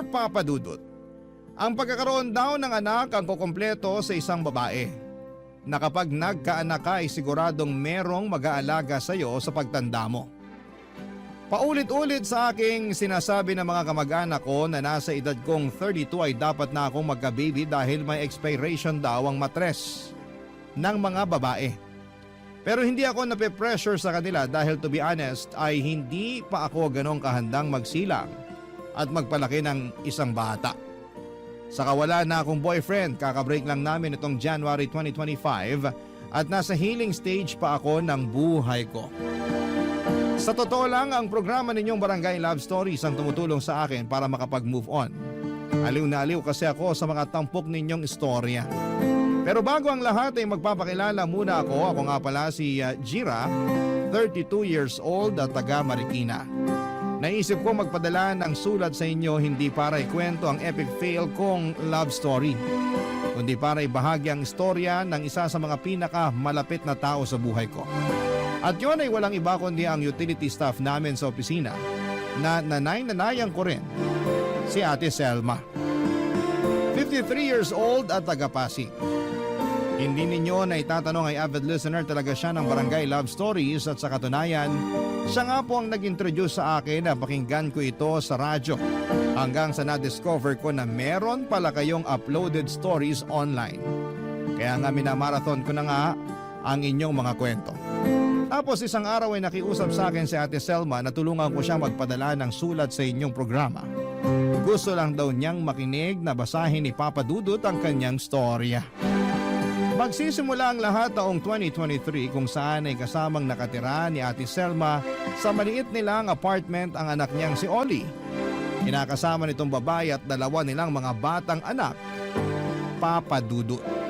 Dear Papa Dudut, ang pagkakaroon daw ng anak ang kukumpleto sa isang babae na kapag nagkaanak ka ay siguradong merong mag-aalaga sa iyo sa pagtanda mo. Paulit-ulit sa aking sinasabi ng mga kamag-anak ko na nasa edad kong 32 ay dapat na akong magka-baby dahil may expiration daw ang matres ng mga babae. Pero hindi ako nape-pressure sa kanila dahil to be honest ay hindi pa ako ganong kahandang magsilang at magpalaki ng isang bata. Saka wala na akong boyfriend, kakabreak lang namin itong January 2025 at nasa healing stage pa ako ng buhay ko. Sa totoo lang, ang programa ninyong Barangay Love Stories ang tumutulong sa akin para makapag-move on. Aliw na aliw kasi ako sa mga tampok ninyong istorya. Pero bago ang lahat ay magpapakilala muna ako. Ako nga pala si Jira, 32 years old at taga Marikina. Naisip ko magpadala ng sulat sa inyo hindi para ikwento ang epic fail kong love story, kundi para ibahagi ang istorya ng isa sa mga pinaka-malapit na tao sa buhay ko. At yun ay walang iba kundi ang utility staff namin sa opisina na nanay-nanayan ko rin, si Ate Selma. 53 years old at taga-Pasig. Hindi ninyo na itatanong ay avid listener talaga siya ng Barangay Love Stories at sa katunayan, siya nga po ang nag-introduce sa akin na pakinggan ko ito sa radyo hanggang sa na-discover ko na meron pala kayong uploaded stories online. Kaya nga minamarathon ko na nga ang inyong mga kwento. Tapos isang araw ay nakiusap sa akin si Ate Selma na tulungan ko siya magpadala ng sulat sa inyong programa. Gusto lang daw niyang makinig na basahin ni Papa Dudut ang kanyang storya. Magsisimula ang lahat taong 2023 kung saan ay kasamang nakatira ni Ate Selma sa maliit nilang apartment ang anak niyang si Oli. Kinakasama nitong babae at dalawa nilang mga batang anak, Papa Dudut.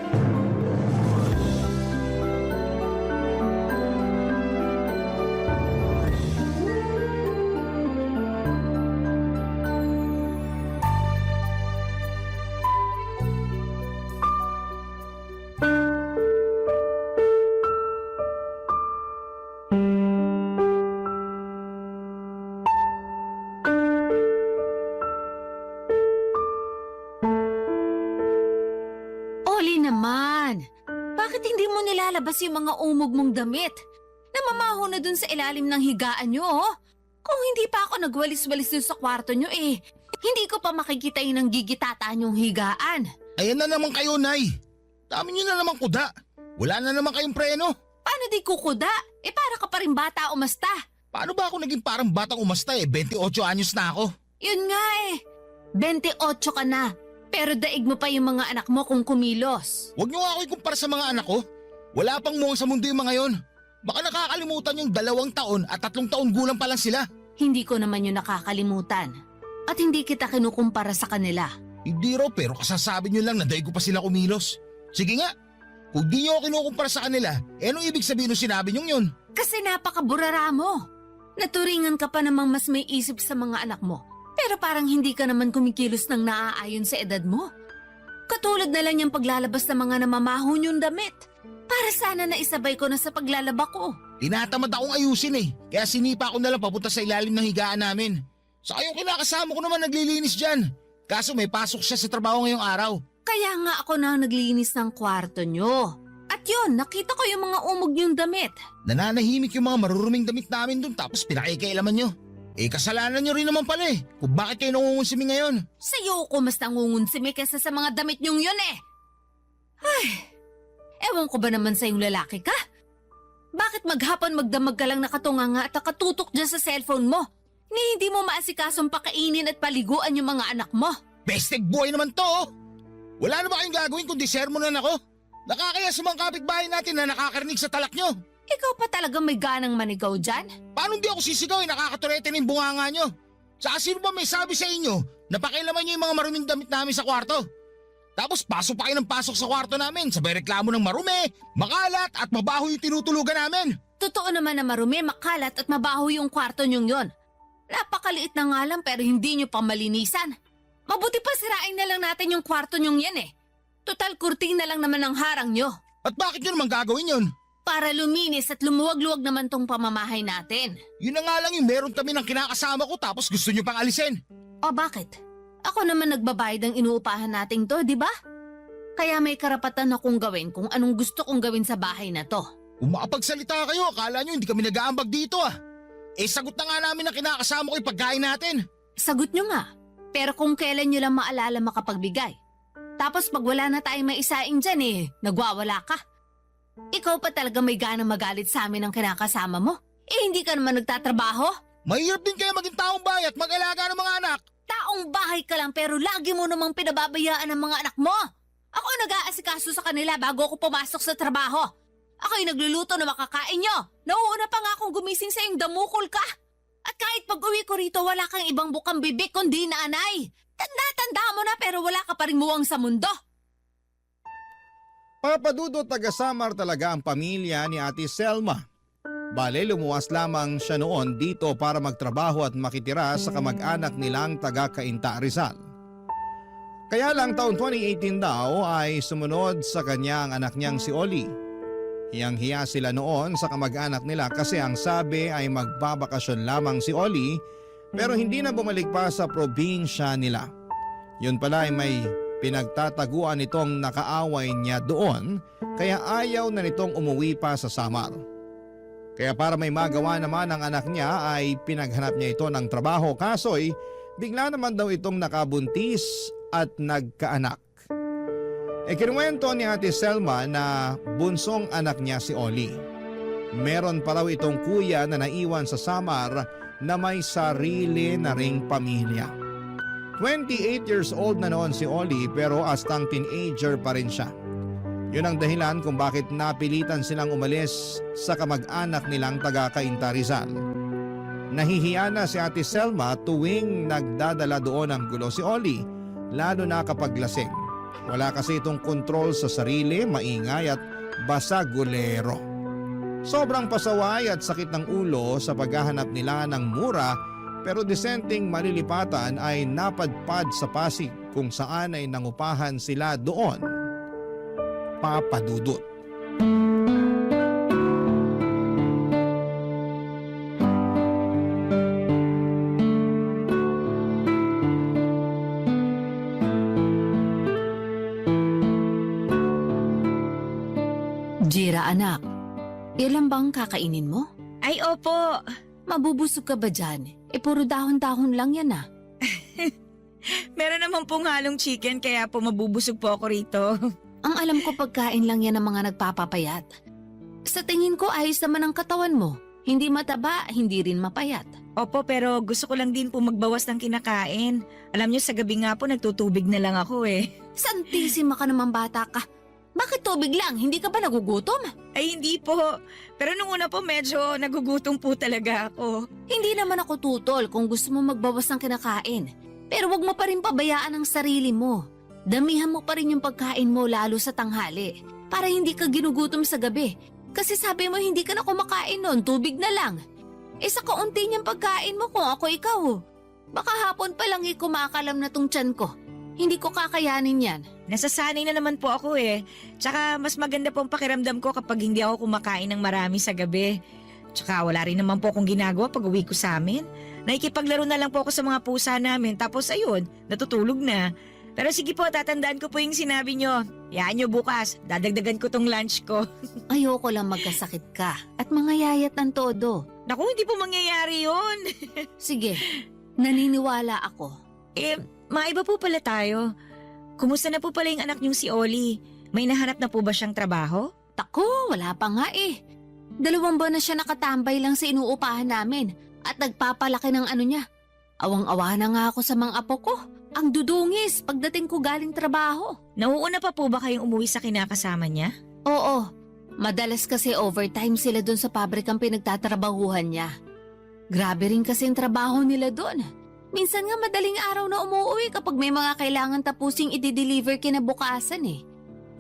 Bakit hindi mo nilalabas yung mga umog mong damit? Namamaho na dun sa ilalim ng higaan nyo, oh. Kung hindi pa ako nagwalis-walis dun sa kwarto nyo hindi ko pa makikita yung gigitata nyong higaan. Ayan na naman kayo, Nay. Dami nyo na naman kuda. Wala na naman kayong preno. Paano di kukuda? Para ka pa rin bata umasta. Paano ba ako naging parang batang umasta 28 anyos na ako? Yun nga 28 ka na. Pero daig mo pa yung mga anak mo kung kumilos. Huwag niyo nga ako ikumpara sa mga anak ko. Wala pang muwang sa mundo yung mga yon. Baka nakakalimutan yung 2 taon at 3 taon gulang pa lang sila. Hindi ko naman yung nakakalimutan. At hindi kita kinukumpara sa kanila. Hindi raw, pero kasasabi niyo lang na daig ko pa sila kumilos. Sige nga, kung di niyo ako kinukumpara sa kanila, anong ibig sabihin nung sinabi niyong yun? Kasi napakaburara mo. Naturingan ka pa namang mas may isip sa mga anak mo. Pero parang hindi ka naman kumikilos ng naaayon sa edad mo. Katulad na lang yung paglalabas ng mga namamaho niyong damit. Para sana na isabay ko na sa paglalaba ko. Tinatamad akong ayusin kaya sinipa ko na lang papunta sa ilalim ng higaan namin. Saka yung kinakasama ko naman naglilinis dyan. Kaso may pasok siya sa trabaho ngayong araw. Kaya nga ako na naglinis ng kwarto niyo. At yun, nakita ko yung mga umog niyong damit. Nananahimik yung mga maruruming damit namin dun tapos pinakikialaman nyo. Kasalanan nyo rin naman pala kung bakit kayo nangungunsimi ngayon. Sa'yo ko mas nangungunsimi kaysa sa mga damit nyong yun Ay, ewan ko ba naman sa yung lalaki ka? Bakit maghapon magdamag ka lang nakatunganga at nakatutok dyan sa cellphone mo? Ni hindi mo maasikasong pakainin at paliguan yung mga anak mo. Bested boy naman to Wala na ba kayong gagawin kundi sermonan ako? Nakakaya sa mga kapitbahay natin na nakakarinig sa talak nyo. Ikaw pa talaga may ganang manigaw dyan? Paano di ako sisigaw nakakaturete ng bunganga nyo? Saka sino ba may sabi sa inyo na pakialaman nyo yung mga maruming damit namin sa kwarto? Tapos pasok pa kayo ng pasok sa kwarto namin, sabay reklamo ng marumi, makalat at mabaho yung tinutulugan namin. Totoo naman na marumi, makalat at mabaho yung kwarto nyong yon. Napakaliit na nga lang pero hindi nyo pa malinisan. Mabuti pa sirain na lang natin yung kwarto nyong yan Total kurting na lang naman ang harang nyo. At bakit nyo naman gagawin yun? Para luminis at lumuwag-luwag naman tong pamamahay natin. Yun na nga lang yung meron kami ng kinakasama ko tapos gusto nyo pang alisin. O bakit? Ako naman nagbabayad ng inuupahan nating to, di ba? Kaya may karapatan akong gawin kung anong gusto kong gawin sa bahay na to. Kung makapagsalita kayo, akala nyo hindi kami nag-aambag dito ah. Sagot na nga namin na kinakasama ko yung pagkain natin. Sagot nyo nga. Pero kung kailan nyo lang maalala makapagbigay. Tapos pag wala na tayong maisaing dyan nagwawala ka. Ikaw pa talaga may gana magalit sa amin ang kinakasama mo. Hindi ka naman nagtatrabaho. Mahirap din kayo maging taong bahay at mag-alaga ng mga anak. Taong bahay ka lang pero lagi mo namang pinababayaan ang mga anak mo. Ako nag-aasikaso sa kanila bago ako pumasok sa trabaho. Ako'y nagluluto na makakain nyo. Nauuna pa nga akong gumising sa iyong damukol ka. At kahit pag-uwi ko rito, wala kang ibang bukang bibig kundi nanay. Tanda-tanda mo na pero wala ka pa rin muwang sa mundo. Papadudot taga-Samar talaga ang pamilya ni Ate Selma. Bale, lumuwas lamang siya noon dito para magtrabaho at makitira sa kamag-anak nilang taga-Cainta, Rizal. Kaya lang taon 2018 daw ay sumunod sa kanya ang anak niyang si Oli. Hiyang-hiya sila noon sa kamag-anak nila kasi ang sabi ay magbabakasyon lamang si Oli pero hindi na bumalik pa sa probinsya nila. Yun pala ay may pinagtataguan nitong nakaaway niya doon kaya ayaw na nitong umuwi pa sa Samar. Kaya para may magawa naman ang anak niya ay pinaghanap niya ito ng trabaho kaso'y bigla naman daw itong nakabuntis at nagkaanak. Kinuwento ni Ate Selma na bunsong anak niya si Oli. Meron pa raw itong kuya na naiwan sa Samar na may sarili na ring pamilya. 28 years old na noon si Oli pero astang teenager pa rin siya. Yun ang dahilan kung bakit napilitan silang umalis sa kamag-anak nilang taga-Cainta, Rizal. Nahihiya na si Ate Selma tuwing nagdadala doon ng gulo si Oli, lalo na kapag lasing. Wala kasi itong kontrol sa sarili, maingay at basagulero. Sobrang pasaway at sakit ng ulo sa paghahanap nila ng mura pero disenteng malilipatan ay napadpad sa Pasig kung saan ay nangupahan sila doon. Papadudot. Jira anak, ilan bang kakainin mo? Ay, opo. Mabubusog ka ba dyan? Puro dahon-dahon lang yan ah. Meron naman pong halong chicken kaya po mabubusog po ako rito. Ang alam ko pagkain lang yan ng mga nagpapapayat. Sa tingin ko ayos naman ang katawan mo. Hindi mataba, hindi rin mapayat. Opo, pero gusto ko lang din po magbawas ng kinakain. Alam niyo, sa gabi nga po nagtutubig na lang ako eh. Santisima ka naman bata ka. Bakit tubig lang? Hindi ka ba nagugutom? Ay, hindi po. Pero nung una po medyo nagugutom po talaga ako. Hindi naman ako tutol kung gusto mo magbawas ng kinakain. Pero wag mo pa rin pabayaan ang sarili mo. Damihan mo pa rin yung pagkain mo lalo sa tanghali para hindi ka ginugutom sa gabi. Kasi sabi mo hindi ka na kumakain noon, tubig na lang. Sa kaunti niyang pagkain mo kung ako ikaw. Baka hapon pa lang kumakalam na tong tiyan ko. Hindi ko kakayanin yan. Nasasanay na naman po ako eh. Tsaka mas maganda po ang pakiramdam ko kapag hindi ako kumakain ng marami sa gabi. Tsaka wala rin naman po akong ginagawa pag uwi ko sa amin. Nakikipaglaro na lang po ako sa mga pusa namin tapos ayun, natutulog na. Pero sige po, tatandaan ko po yung sinabi nyo. Yaan nyo bukas, dadagdagan ko tong lunch ko. Ayoko lang magkasakit ka at mangayayat ng todo. Naku, hindi po mangyayari yun. Sige, naniniwala ako. Maiba po pala tayo. Kumusta na po pala yung anak niyong si Oli? May nahanap na po ba siyang trabaho? Tako, wala pa nga eh. 2 buwan na siya nakatambay lang sa inuupahan namin at nagpapalaki ng ano niya. Awang-awa na nga ako sa mga apo ko. Ang dudungis pagdating ko galing trabaho. Nauuna pa po ba kayong umuwi sa kinakasama niya? Oo, madalas kasi overtime sila doon sa pabrikang pinagtatrabahuhan niya. Grabe rin kasi ang trabaho nila doon. Minsan nga madaling araw na umuwi kapag may mga kailangan tapusing i-deliver kinabukasan eh.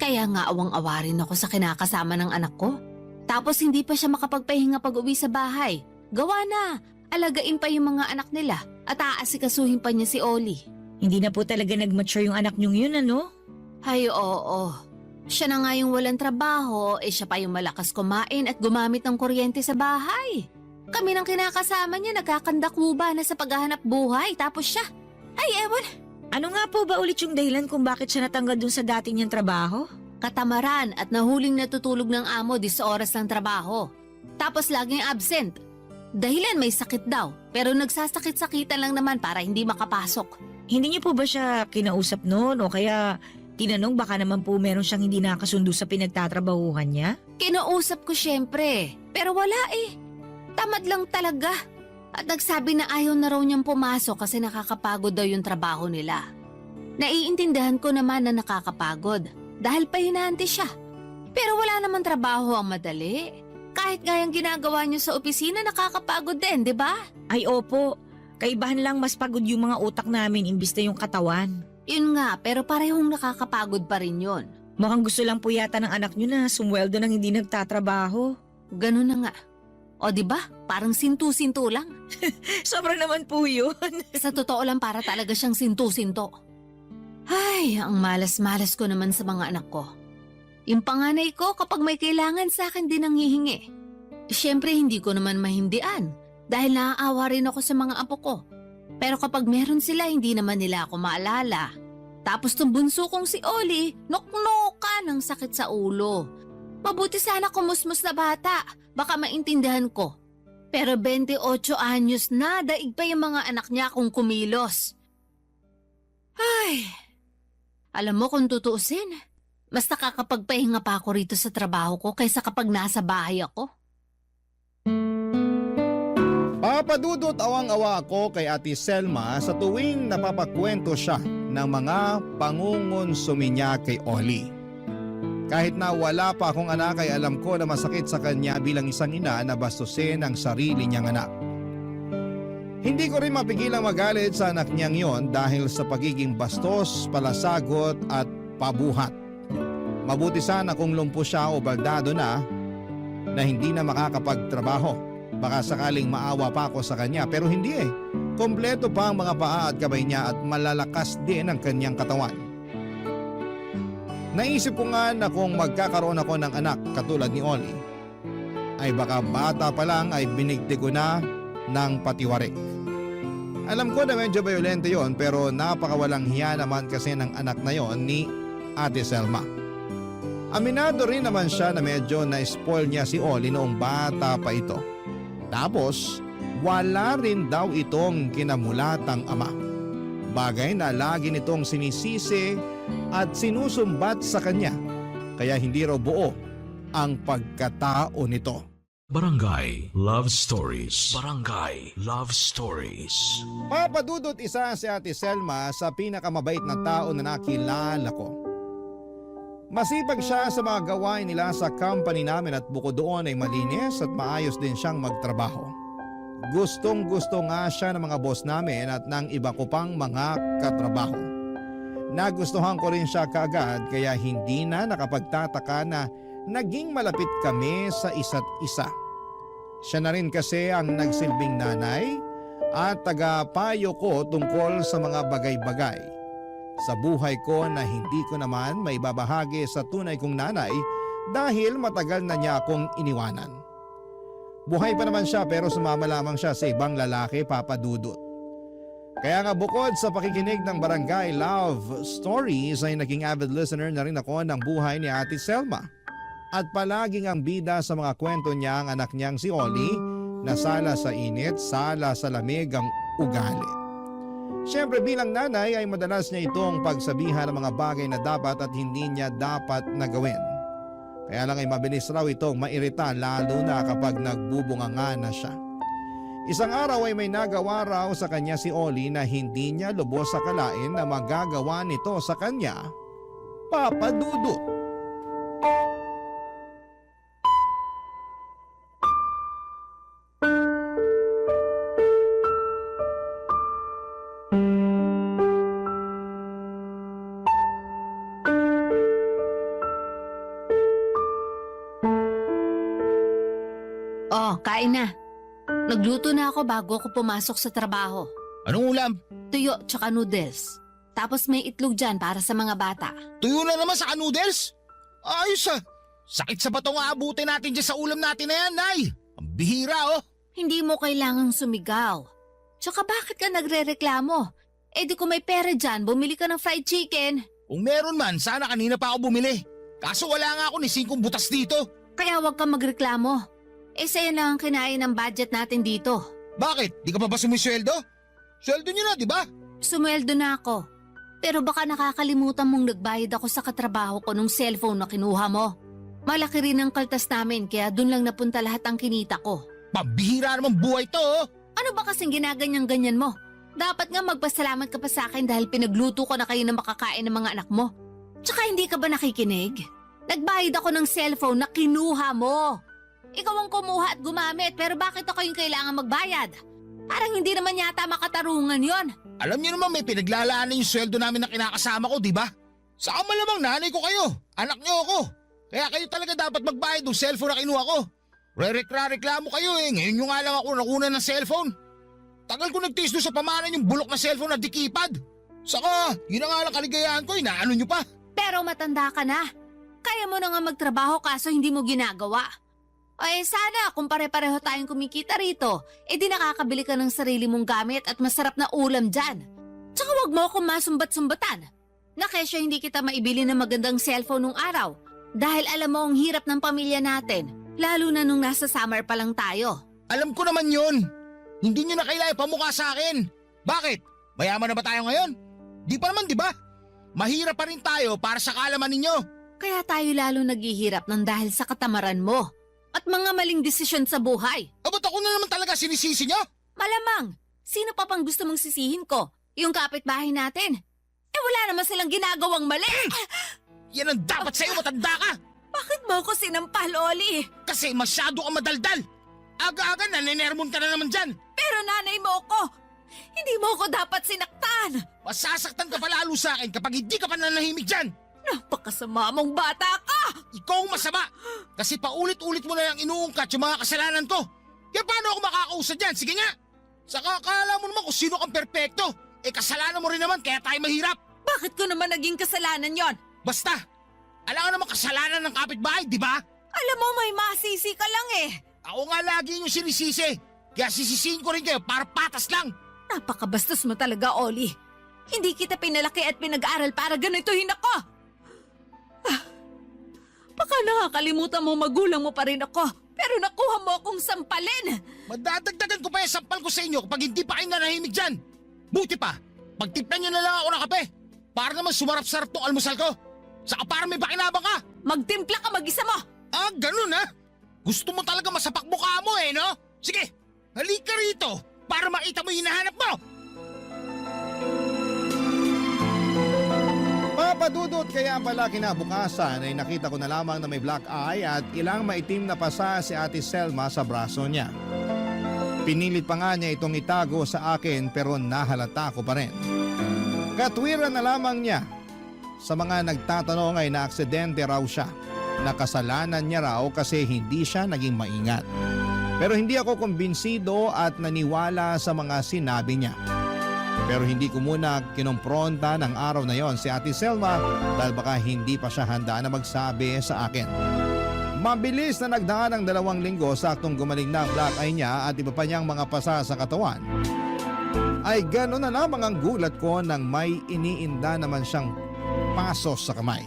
Kaya nga awang-awa rin ako sa kinakasama ng anak ko. Tapos hindi pa siya makapagpahinga pag uwi sa bahay. Gawa na, alagain pa yung mga anak nila at aasikasuhin pa niya si Oli. Hindi na po talaga nag-mature yung anak niyong yun, ano? Ay oo, siya na nga yung walang trabaho, siya pa yung malakas kumain at gumamit ng kuryente sa bahay. Kami ng kinakasama niya nagkakandakuba na sa paghahanap buhay tapos siya. Ay ewan, Ano nga po ba ulit yung dahilan kung bakit siya natanggal dun sa dati niyang trabaho? Katamaran at nahuling natutulog ng amo di sa oras ng trabaho. Tapos laging absent. Dahilan may sakit daw, pero nagsasakit-sakitan lang naman para hindi makapasok. Hindi niyo po ba siya kinausap noon o kaya tinanong baka naman po meron siyang hindi nakasundo sa pinagtatrabahuhan niya? Kinausap ko syempre, pero wala eh. Tamad lang talaga. At nagsabi na ayaw na raw niyang pumasok kasi nakakapagod daw yung trabaho nila. Naiintindihan ko naman na nakakapagod dahil pahinante siya. Pero wala naman trabaho ang madali. Kahit nga yung ginagawa niyo sa opisina nakakapagod din, di ba? Ay opo, kaibahan lang mas pagod yung mga utak namin imbis na yung katawan. Yun nga, pero parehong nakakapagod pa rin yun. Mukhang gusto lang po yata ng anak niyo na sumweldo nang hindi nagtatrabaho. Ganun na nga. O di ba? Parang sintu-sinto lang. Sobra naman po yun. Sa totoo lang para talaga siyang sintu-sinto. Ay, ang malas-malas ko naman sa mga anak ko. Yung panganay ko kapag may kailangan sa akin din ang hihingi. Siyempre hindi ko naman mahindian dahil naaawa rin ako sa mga apo ko. Pero kapag meron sila hindi naman nila ako maalala. Tapos tong bunso kong si Oli, noknoka ng sakit sa ulo. Mabuti sana kumusmus na bata, baka maintindihan ko. Pero 28 anyos na, daig pa yung mga anak niya kung kumilos. Ay, alam mo kung tutuusin, mas nakakapagpahinga pa ako rito sa trabaho ko kaysa kapag nasa bahay ako. Papadudot awang-awa ako kay Ate Selma sa tuwing napapakwento siya ng mga pangungonsumi niya kay Oli. Kahit na wala pa akong anak ay alam ko na masakit sa kanya bilang isang ina na bastusin ang sarili niyang anak. Hindi ko rin mapigilang magalit sa anak niyang yon dahil sa pagiging bastos, palasagot at pabuhat. Mabuti sana kung lumpo siya o baldado na hindi na makakapagtrabaho. Baka sakaling maawa pa ako sa kanya pero hindi eh. Kompleto pa ang mga paa at kamay niya at malalakas din ang kanyang katawan. Naisip ko nga na kung magkakaroon ako ng anak katulad ni Oli, ay baka bata pa lang ay binigti ko na ng patiwarik. Alam ko na medyo violente yon pero napakawalang hiya naman kasi ng anak na yon ni Ate Selma. Aminado rin naman siya na medyo na-spoil niya si Oli noong bata pa ito. Tapos wala rin daw itong kinamulatang ama. Bagay na lagi nitong sinisisi at sinusumbat sa kanya. Kaya hindi raw buo ang pagkatao nito. Barangay Love Stories. Barangay Love Stories. Papadudot isa si Ate Selma sa pinakamabait na tao na nakilala ko. Masipag siya sa mga gawain nila sa company namin at bukod doon ay malinis at maayos din siyang magtrabaho. Gustong-gusto nga siya ng mga boss namin at ng iba ko pang mga katrabaho. Nagustuhan ko rin siya kaagad kaya hindi na nakapagtataka na naging malapit kami sa isa't isa. Siya na rin kasi ang nagsilbing nanay at tagapayo ko tungkol sa mga bagay-bagay sa buhay ko na hindi ko naman may babahagi sa tunay kong nanay dahil matagal na niya akong iniwanan. Buhay pa naman siya pero sumama lamang siya sa ibang lalaki, papadudot. Kaya nga bukod sa pakikinig ng Barangay Love Stories ay naging avid listener na rin ako ng buhay ni Ate Selma. At palaging ang bida sa mga kwento niya ang anak niyang si Oli na sala sa init, sala sa lamig ang ugali. Siyempre bilang nanay ay madalas niya itong pagsabihan ng mga bagay na dapat at hindi niya dapat na gawin. Kaya lang ay mabilis raw itong mairita lalo na kapag nagbubunganga na siya. Isang araw ay may nagawa raw sa kanya si Oli na hindi niya lubos akalain na magagawa nito sa kanya, papadudot. Oh, kain na. Nagluto na ako bago ako pumasok sa trabaho. Anong ulam? Tuyo tsaka noodles. Tapos may itlog dyan para sa mga bata. Tuyo na naman sa noodles? Ayos ah. Sakit sa batong aabutin natin dyan sa ulam natin na yan, Nay. Ang bihira oh. Hindi mo kailangang sumigaw. Tsaka bakit ka nagrereklamo? Eh di kung may pera dyan, bumili ka ng fried chicken. Kung meron man, sana kanina pa ako bumili. Kaso wala nga ako ni 5 butas dito. Kaya huwag kang magreklamo. Eh sa'yo lang ang kinain ng budget natin dito. Bakit? Di ka pa ba sumisweldo? Sweldo nyo na, di ba? Sumweldo na ako. Pero baka nakakalimutan mong nagbayad ako sa katrabaho ko nung cellphone na kinuha mo. Malaki rin ang kaltas namin kaya dun lang napunta lahat ang kinita ko. Pambihira naman buhay to, oh. Ano ba kasing ginaganyan-ganyan mo? Dapat nga magpasalamat ka pa sa akin dahil pinagluto ko na kayo na makakain ng mga anak mo. Tsaka hindi ka ba nakikinig? Nagbayad ako ng cellphone na kinuha mo. Ikaw ang kumuha at gumamit pero bakit ako yung kailangan magbayad? Parang hindi naman yata makatarungan yon. Alam niyo naman may pinaglalaanan yung sweldo namin na kinakasama ko, di ba? Saka malamang nanay ko kayo, anak niyo ako. Kaya kayo talaga dapat magbayad ng cellphone na kinuha ko. Reklamo kayo eh, ngayon nyo nga lang ako nakuna ng cellphone. Tagal ko nagtiis doon sa pamanan yung bulok na cellphone na dikipad. Saka, yun na nga lang kaligayahan ko, inaano nyo pa. Pero matanda ka na. Kaya mo na nga magtrabaho kaso hindi mo ginagawa. O sana kung pare-pareho tayong kumikita rito, di nakakabili ka ng sarili mong gamit at masarap na ulam dyan. Tsaka wag mo akong masumbat-sumbatan. Na kesyo hindi kita maibili ng magandang cellphone nung araw. Dahil alam mo ang hirap ng pamilya natin, lalo na nung nasa summer pa lang tayo. Alam ko naman yun. Hindi nyo na kailangan pamukha sa akin. Bakit? Mayaman na ba tayo ngayon? Di pa naman, di ba? Mahirap pa rin tayo para sa kaalaman ninyo. Kaya tayo lalo naghihirap ng dahil sa katamaran mo. At mga maling desisyon sa buhay. O ba't ako na naman talaga sinisisi nyo? Malamang, sino pa pang gusto mong sisihin ko? Yung kapitbahay natin? Wala naman silang ginagawang mali. Yan ang dapat sa'yo, matanda ka. Bakit mo ako sinampal, Oli? Kasi masyado ka madaldal. Aga-aga naninermon ka na naman dyan. Pero nanay mo ko. Hindi mo ko dapat sinaktan. Masasaktan ka pa lalo sa akin kapag hindi ka pa nanahimik dyan. Napakasama mong bata ka. Ikaw ang masama. Kasi paulit-ulit mo na yung inuungkat yung mga kasalanan ko. Kaya paano ako makakausad dyan? Sige nga. Saka akala mo naman kung sino kang perpekto. Kasalanan mo rin naman kaya tayo mahirap. Bakit ko naman naging kasalanan yon? Basta, alam ka naman kasalanan ng kapitbahay, di ba? Alam mo may masisi ka lang eh. Ako nga lagi yung sinisisi. Kaya sisisihin ko rin kayo para patas lang. Napakabastos mo talaga, Oli. Hindi kita pinalaki at pinag-aral para ganituhin ako. Baka nakakalimutan mo magulang mo pa rin ako. Pero nakuha mo akong sampalin. Madadagdagan ko pa yung sampal ko sa inyo kapag hindi pa kayo nanahimik dyan. Buti pa, pagtimplan nyo na lang ako ng kape. Para naman sumarap-sarap tong almusal ko. Saka para may pakinabang ka. Magtimpla ka mag-isa mo. Ah, ganun ha? Gusto mo talaga masapak mukha mo no? Sige, halika rito para makita mo yung hinahanap mo. Papadudot kaya pala kinabukasan ay nakita ko na lamang na may black eye at ilang maitim na pasa si Ate Selma sa braso niya. Pinilit pa nga niya itong itago sa akin pero nahalata ko pa rin. Katwiran na lamang niya. Sa mga nagtatanong ay naaksidente raw siya. Nakasalanan niya raw kasi hindi siya naging maingat. Pero hindi ako kumbinsido at naniwala sa mga sinabi niya. Pero hindi ko muna kinompronta ng araw na yon si Ate Selma dahil baka hindi pa siya handa na magsabi sa akin. Mabilis na nagdaan ng 2 linggo saktong gumaling na ang black eye niya at iba pa niyang mga pasa sa katawan. Ay gano'n na lamang ang gulat ko nang may iniinda naman siyang pasos sa kamay.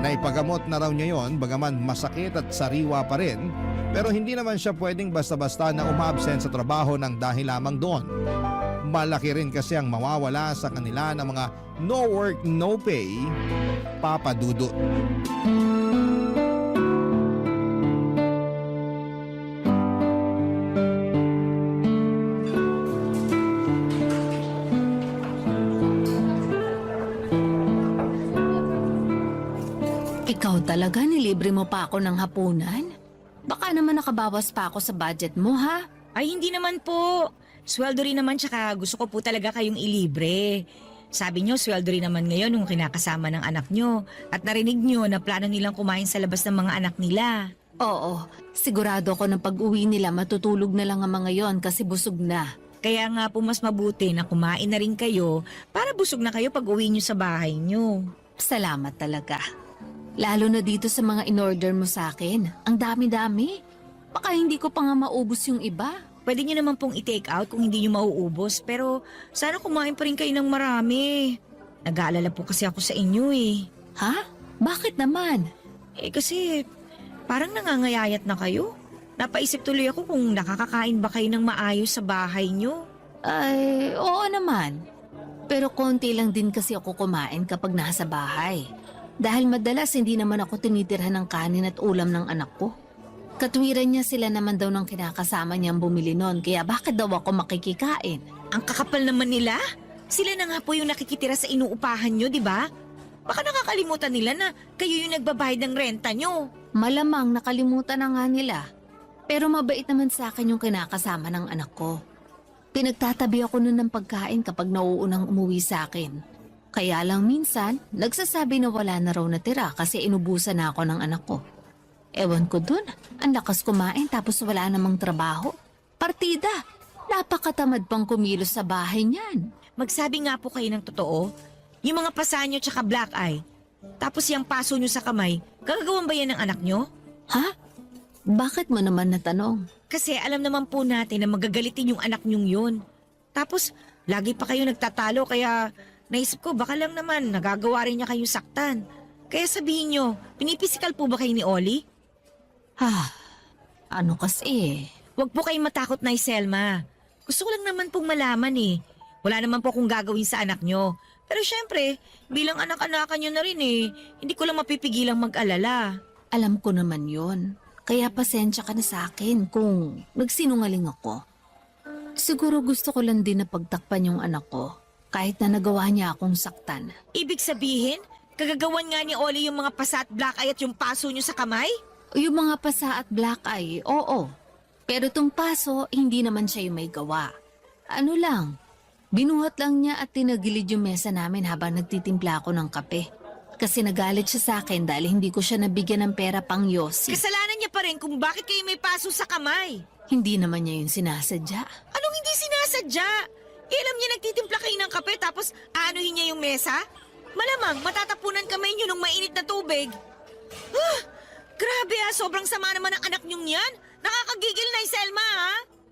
Naipagamot na raw niya yon bagaman masakit at sariwa pa rin pero hindi naman siya pwedeng basta-basta na umabsent sa trabaho ng dahil lamang doon. Malaki rin kasi ang mawawala sa kanila ng mga no work, no pay, papadudot. Ikaw talaga nilibre mo pa ako ng hapunan? Baka naman nakabawas pa ako sa budget mo ha? Ay, hindi naman po. Sweldo rin naman tsaka gusto ko po talaga kayong ilibre. Sabi nyo, sweldo rin naman ngayon yung kinakasama ng anak nyo. At narinig nyo na plano nilang kumain sa labas ng mga anak nila. Oo, sigurado ako na pag-uwi nila matutulog na lang ang mga yon kasi busog na. Kaya nga po mas mabuti na kumain na rin kayo para busog na kayo pag uwi nyo sa bahay nyo. Salamat talaga. Lalo na dito sa mga in-order mo sa akin. Ang dami-dami. Baka hindi ko pa nga maubos yung iba. pwede nyo naman pong i-take out kung hindi nyo mauubos. Pero sana kumain pa rin kayo ng marami. Nag-aalala po kasi ako sa inyo eh. Ha? Bakit naman? Kasi parang nangangayayat na kayo. Napaisip tuloy ako kung nakakakain ba kayo ng maayos sa bahay nyo. Ay, oo naman. Pero konti lang din kasi ako kumain kapag nasa bahay. Dahil madalas hindi naman ako tinitirhan ng kanin at ulam ng anak ko. Katwiran niya sila naman daw ng kinakasama niyang bumili nun, kaya bakit daw ako makikikain? Ang kakapal naman nila. Sila na nga po yung nakikitira sa inuupahan nyo, di ba? Baka nakakalimutan nila na kayo yung nagbabayad ng renta nyo. Malamang nakalimutan na nga nila. Pero mabait naman sa akin yung kinakasama ng anak ko. Pinagtatabi ako nun ng pagkain kapag nauunang umuwi sa akin. Kaya lang minsan, nagsasabi na wala na raw natira kasi inubusan na ako ng anak ko. Ewan ko dun, ang lakas kumain tapos wala namang trabaho. Partida, napakatamad pang kumilos sa bahay niyan. Magsabi nga po kayo ng totoo. Yung mga pasa nyo tsaka black eye. Tapos yung paso nyo sa kamay, gagawin ba yan ng anak nyo? Ha? Bakit mo naman natanong? Kasi alam naman po natin na magagalitin yung anak nyong yun. Tapos, lagi pa kayo nagtatalo kaya naisip ko baka lang naman nagagawa rin niya kayong saktan. Kaya sabihin nyo, pinipisikal po ba kayo ni Oli? Ano kasi? Huwag po kayong matakot na Selma. Gusto ko lang naman pong malaman eh. Wala naman po akong gagawin sa anak nyo. Pero syempre, bilang anak-anakan nyo na rin eh, hindi ko lang mapipigilang mag-alala. Alam ko naman yon. Kaya pasensya ka na sa akin kung nagsinungaling ako. Siguro gusto ko lang din na pagtakpan yung anak ko kahit na nagawa niya akong saktan. Ibig sabihin, kagagawan nga ni Oli yung mga pasa at black eye at yung paso nyo sa kamay? Yung mga pasa at black eye, oo. Pero tong paso, hindi naman siya yung may gawa. Ano lang, binuhat lang niya at tinagilid yung mesa namin habang nagtitimpla ako ng kape. Kasi nagalit siya sa akin dahil hindi ko siya nabigyan ng pera pang yosi. Kasalanan niya pa rin kung bakit kayo may paso sa kamay. Hindi naman niya yung sinasadya. Anong hindi sinasadya? Alam niya nagtitimpla kayo ng kape tapos aanuhin niya yung mesa? Malamang matatapunan kamay niyo ng mainit na tubig. Grabe sobrang sama naman ng anak niyong yan. Nakakagigil na Selma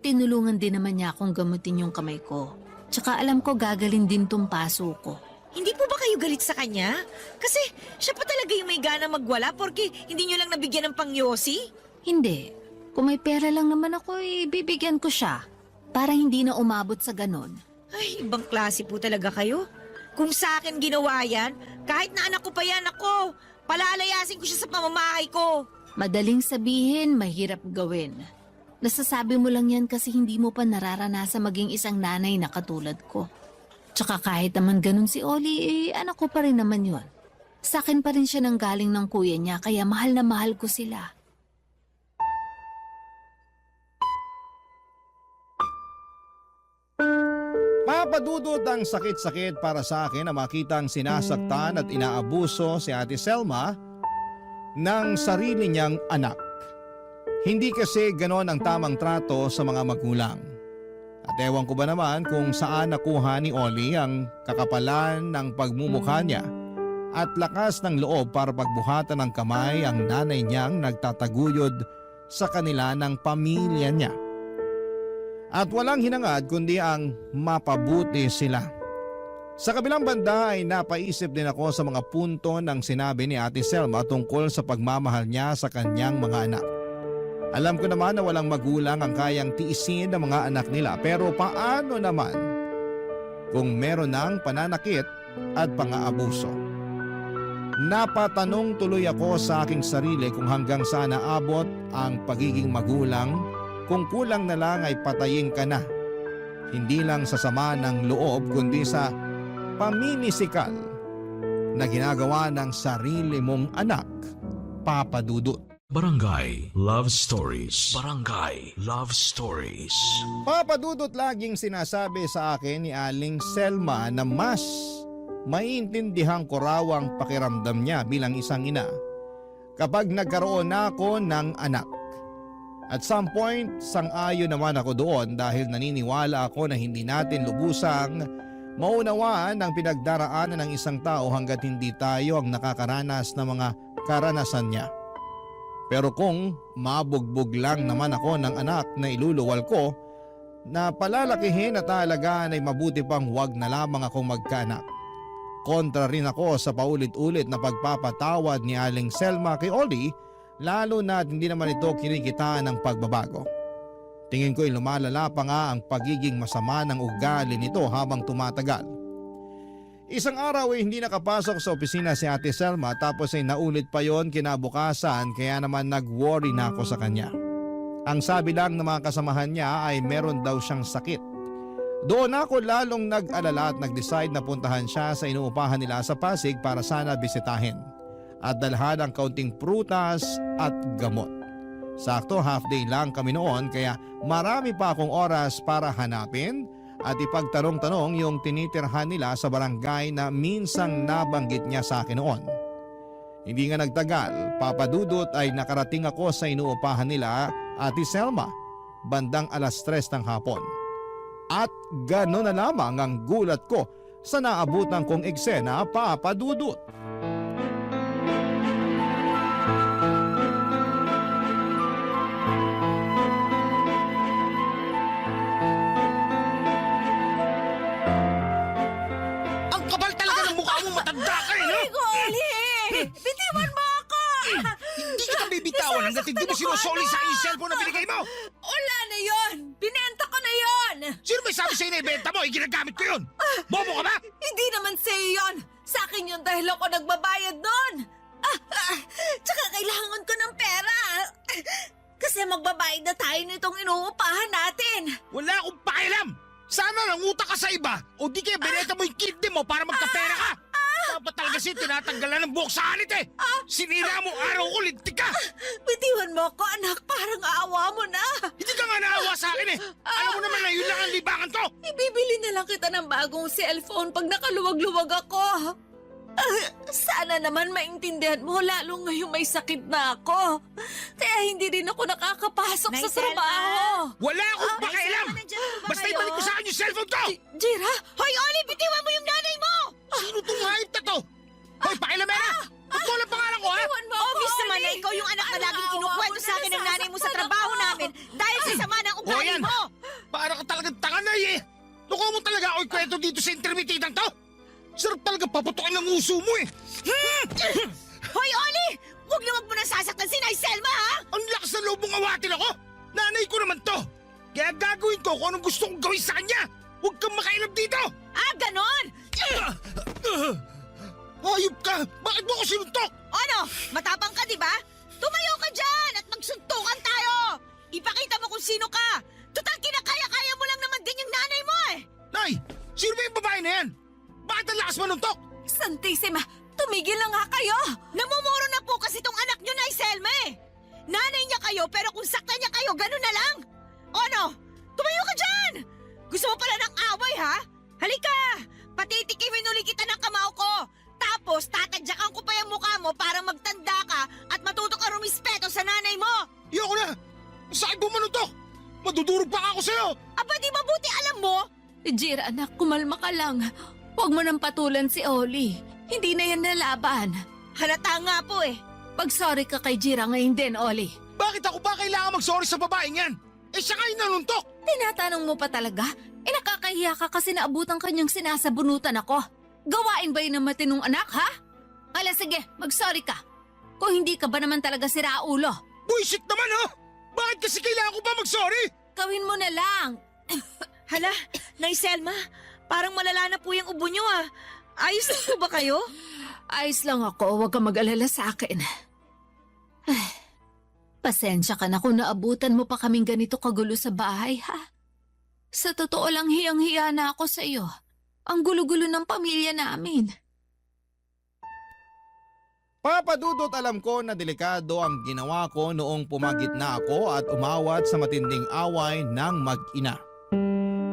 Tinulungan din naman niya akong gamutin yung kamay ko. Tsaka alam ko gagalin din tong paso ko. Hindi po ba kayo galit sa kanya? Kasi siya pa talaga yung may gana magwala porque hindi niyo lang nabigyan ng pangyosi? Hindi. Kung may pera lang naman ako, bibigyan ko siya. Para hindi na umabot sa ganon. Ay, ibang klase po talaga kayo. Kung sa akin ginawa yan, kahit na anak ko pa yan, ako, palalayasin ko siya sa pamamahay ko. Madaling sabihin, mahirap gawin. Nasasabi mo lang yan kasi hindi mo pa nararanasan maging isang nanay na katulad ko. Tsaka kahit naman ganun si Oli, anak ko pa rin naman yun. Sa akin pa rin siya nang galing ng kuya niya kaya mahal na mahal ko sila. Papadudot ang sakit-sakit para sa akin na makitang sinasaktan at inaabuso si Ate Selma ng sarili niyang anak. Hindi kasi ganon ang tamang trato sa mga magulang. At ewan ko ba naman kung saan nakuha ni Oli ang kakapalan ng pagmumukha niya at lakas ng loob para pagbuhatan ng kamay ang nanay niyang nagtataguyod sa kanila ng pamilya niya. At walang hinangad kundi ang mapabuti sila. Sa kabilang banda ay napaisip din ako sa mga punto ng sinabi ni Ate Selma tungkol sa pagmamahal niya sa kanyang mga anak. Alam ko naman na walang magulang ang kayang tiisin ng mga anak nila, pero paano naman kung meron ng pananakit at pang-aabuso? Napatanong tuloy ako sa aking sarili kung hanggang saan naabot ang pagiging magulang kung kulang na lang ay patayin ka na. Hindi lang sa sama ng loob kundi sa pamimisikal na ginagawa ng sarili mong anak, Papa Dudut. Barangay Love Stories. Barangay Love Stories. Papa Dudut, laging sinasabi sa akin ni Aling Selma na mas maiintindihan ko raw ang pakiramdam niya bilang isang ina kapag nagkaroon na ako ng anak. At some point, sang-ayon naman ako doon dahil naniniwala ako na hindi natin lubusang maunawaan ang pinagdaraanan ng isang tao hanggat hindi tayo ang nakakaranas ng mga karanasan niya. Pero kung mabugbog lang naman ako ng anak na iluluwal ko na palalakihin at aalagaan ay mabuti pang wag na lamang akong magkaanak. Kontra rin ako sa paulit-ulit na pagpapatawad ni Aling Selma kay Oli, lalo na hindi naman ito kinikitaan ng pagbabago. Tingin ko'y lumalala pa nga ang pagiging masama ng ugali nito habang tumatagal. Isang araw ay hindi nakapasok sa opisina si Ate Selma tapos ay naulit pa yon kinabukasan kaya naman nag-worry na ako sa kanya. Ang sabi lang ng mga kasamahan niya ay meron daw siyang sakit. Doon ako lalong nag-alala at nag-decide na puntahan siya sa inuupahan nila sa Pasig para sana bisitahin at dalhan ang kaunting prutas at gamot. Sakto half day lang kami noon kaya marami pa akong oras para hanapin at ipagtanong-tanong yung tinitirhan nila sa barangay na minsang nabanggit niya sa akin noon. Hindi nga nagtagal, Papa Dudut ay nakarating ako sa inuupahan nila Ate Selma bandang 3:00 ng hapon. At gano'n na lamang ang gulat ko sa naabutan kong eksena, Papa Dudut. Ang kapal talaga ng mukha mo, matanda ka eh, no? Oli! Bitiwan mo ako! Hindi kita bibitawan hanggat hindi mo sinusoli sa cellphone na binigay mo! Wala na yon! Binenta ko na yon! Sino may sabi sa'yo na ibenta mo? Ginagamit ko yun! Bobo ka ba? Hindi naman sa'yo yon! Sa akin yun dahil ako nagbabayad doon! Tsaka kailangan ko ng pera! Kasi magbabayad na tayo nitong inuupahan natin! Wala akong pakialam! Sana nanguta ka sa iba o di kaya binenta mo yung kidney mo para magkapera ka! Dapat talaga siya tinatanggalan ng buhok sa anit eh! Sinira mo araw ko, lintik ka! Bitiwan mo ako, anak. Parang aawa mo na. Hindi ka nga naawa sa akin eh! Alam mo naman na yun lang ang libangan ko! Ibibili na lang kita ng bagong cellphone pag nakaluwag-luwag ako. Sana naman maintindihan mo lalo ngayong may sakit na ako. Kaya hindi rin ako nakakapasok sa Nay, Selma! trabaho. Wala akong pakialam! nandiyan po ba Basta kayo? ibalik mo sa akin yung cellphone ko! Jira, Hoy, Oli! Bitiwan mo yung nanay mo! Sino tong hayop na to? Hoy, pakilamera! Ba't mo lang pangalan ko ha? iwan mo ako, Obvious naman Oli. na ikaw yung anak na Ano, laging awa kinukwento mo sa akin na, ng nanay mo sa nasasaktan trabaho ako. namin dahil sa sama ng ugali yan. mo! Para ka talagang tanga na eh! Tuko mo talaga ako'y kwento dito sa intermitidang to! Sarap talaga paputokin ng uso mo eh! Hoy, Oli! Huwag mo na sasaktan si Nay Selma, ha? Ang lakas ng loob mong awatin ako! Nanay ko naman to! Kaya gagawin ko kung anong gusto kong gawin sa kanya! Huwag kang makailam dito! Ah, ganon! Hayop ka! Bakit mo ako sinuntok? Ano? Matapang ka, di ba? Tumayo ka dyan at magsuntukan tayo! Ipakita mo kung sino ka! Total kinakaya-kaya mo lang naman din yung nanay mo eh! Nay! Sino ba yung babae na yan? Bakit ang lakas manuntok? Santissima, tumigil na nga kayo. Namumuro na po kasi tong anak nyo na Selma eh! Nanay niya kayo pero kung saktan niya kayo, ganun na lang! O ano? Tumayo ka dyan! Gusto mo pala ng away ha? Halika! Patitikimin ulit kita ng kamao ko! Tapos tatadyakan ko pa yung mukha mo para magtanda ka at matuto ka rumispeto sa nanay mo! Iyoko na! Sakit mo manuntok! Madudurog pa ako sa'yo! Aba di mabuti alam mo? Jira, anak, kumalma ka lang. Huwag mo nang patulan si Oli. Hindi na yan nalaban. Halata nga po eh. Pag-sorry ka kay Jira ngayon din, Oli. Bakit ako ba kailangan mag-sorry sa babaeng yan? Eh siya kayo nanuntok! Tinatanong mo pa talaga? Nakakahiya ka kasi naabutan kanyang sinasabunutan ako. Gawain ba yun ng matinong anak, ha? Hala, sige, mag-sorry ka. Kung hindi ka ba naman talaga si Raulo, Buisit naman oh! Bakit kasi kailangan ko ba mag-sorry? gawin mo na lang. Hala, Nay Selma, parang malala na po yung ubo nyo ah. Ayos na po ba kayo? Ayos lang ako, huwag kang mag-alala sa akin. Ay, pasensya ka na kung naabutan mo pa kaming ganito kagulo sa bahay, ha? Sa totoo lang, hiyang-hiya na ako sa iyo. Ang gulo-gulo ng pamilya namin. Papadudot, alam ko na delikado ang ginawa ko noong pumagit na ako at umawat sa matinding away ng mag-ina.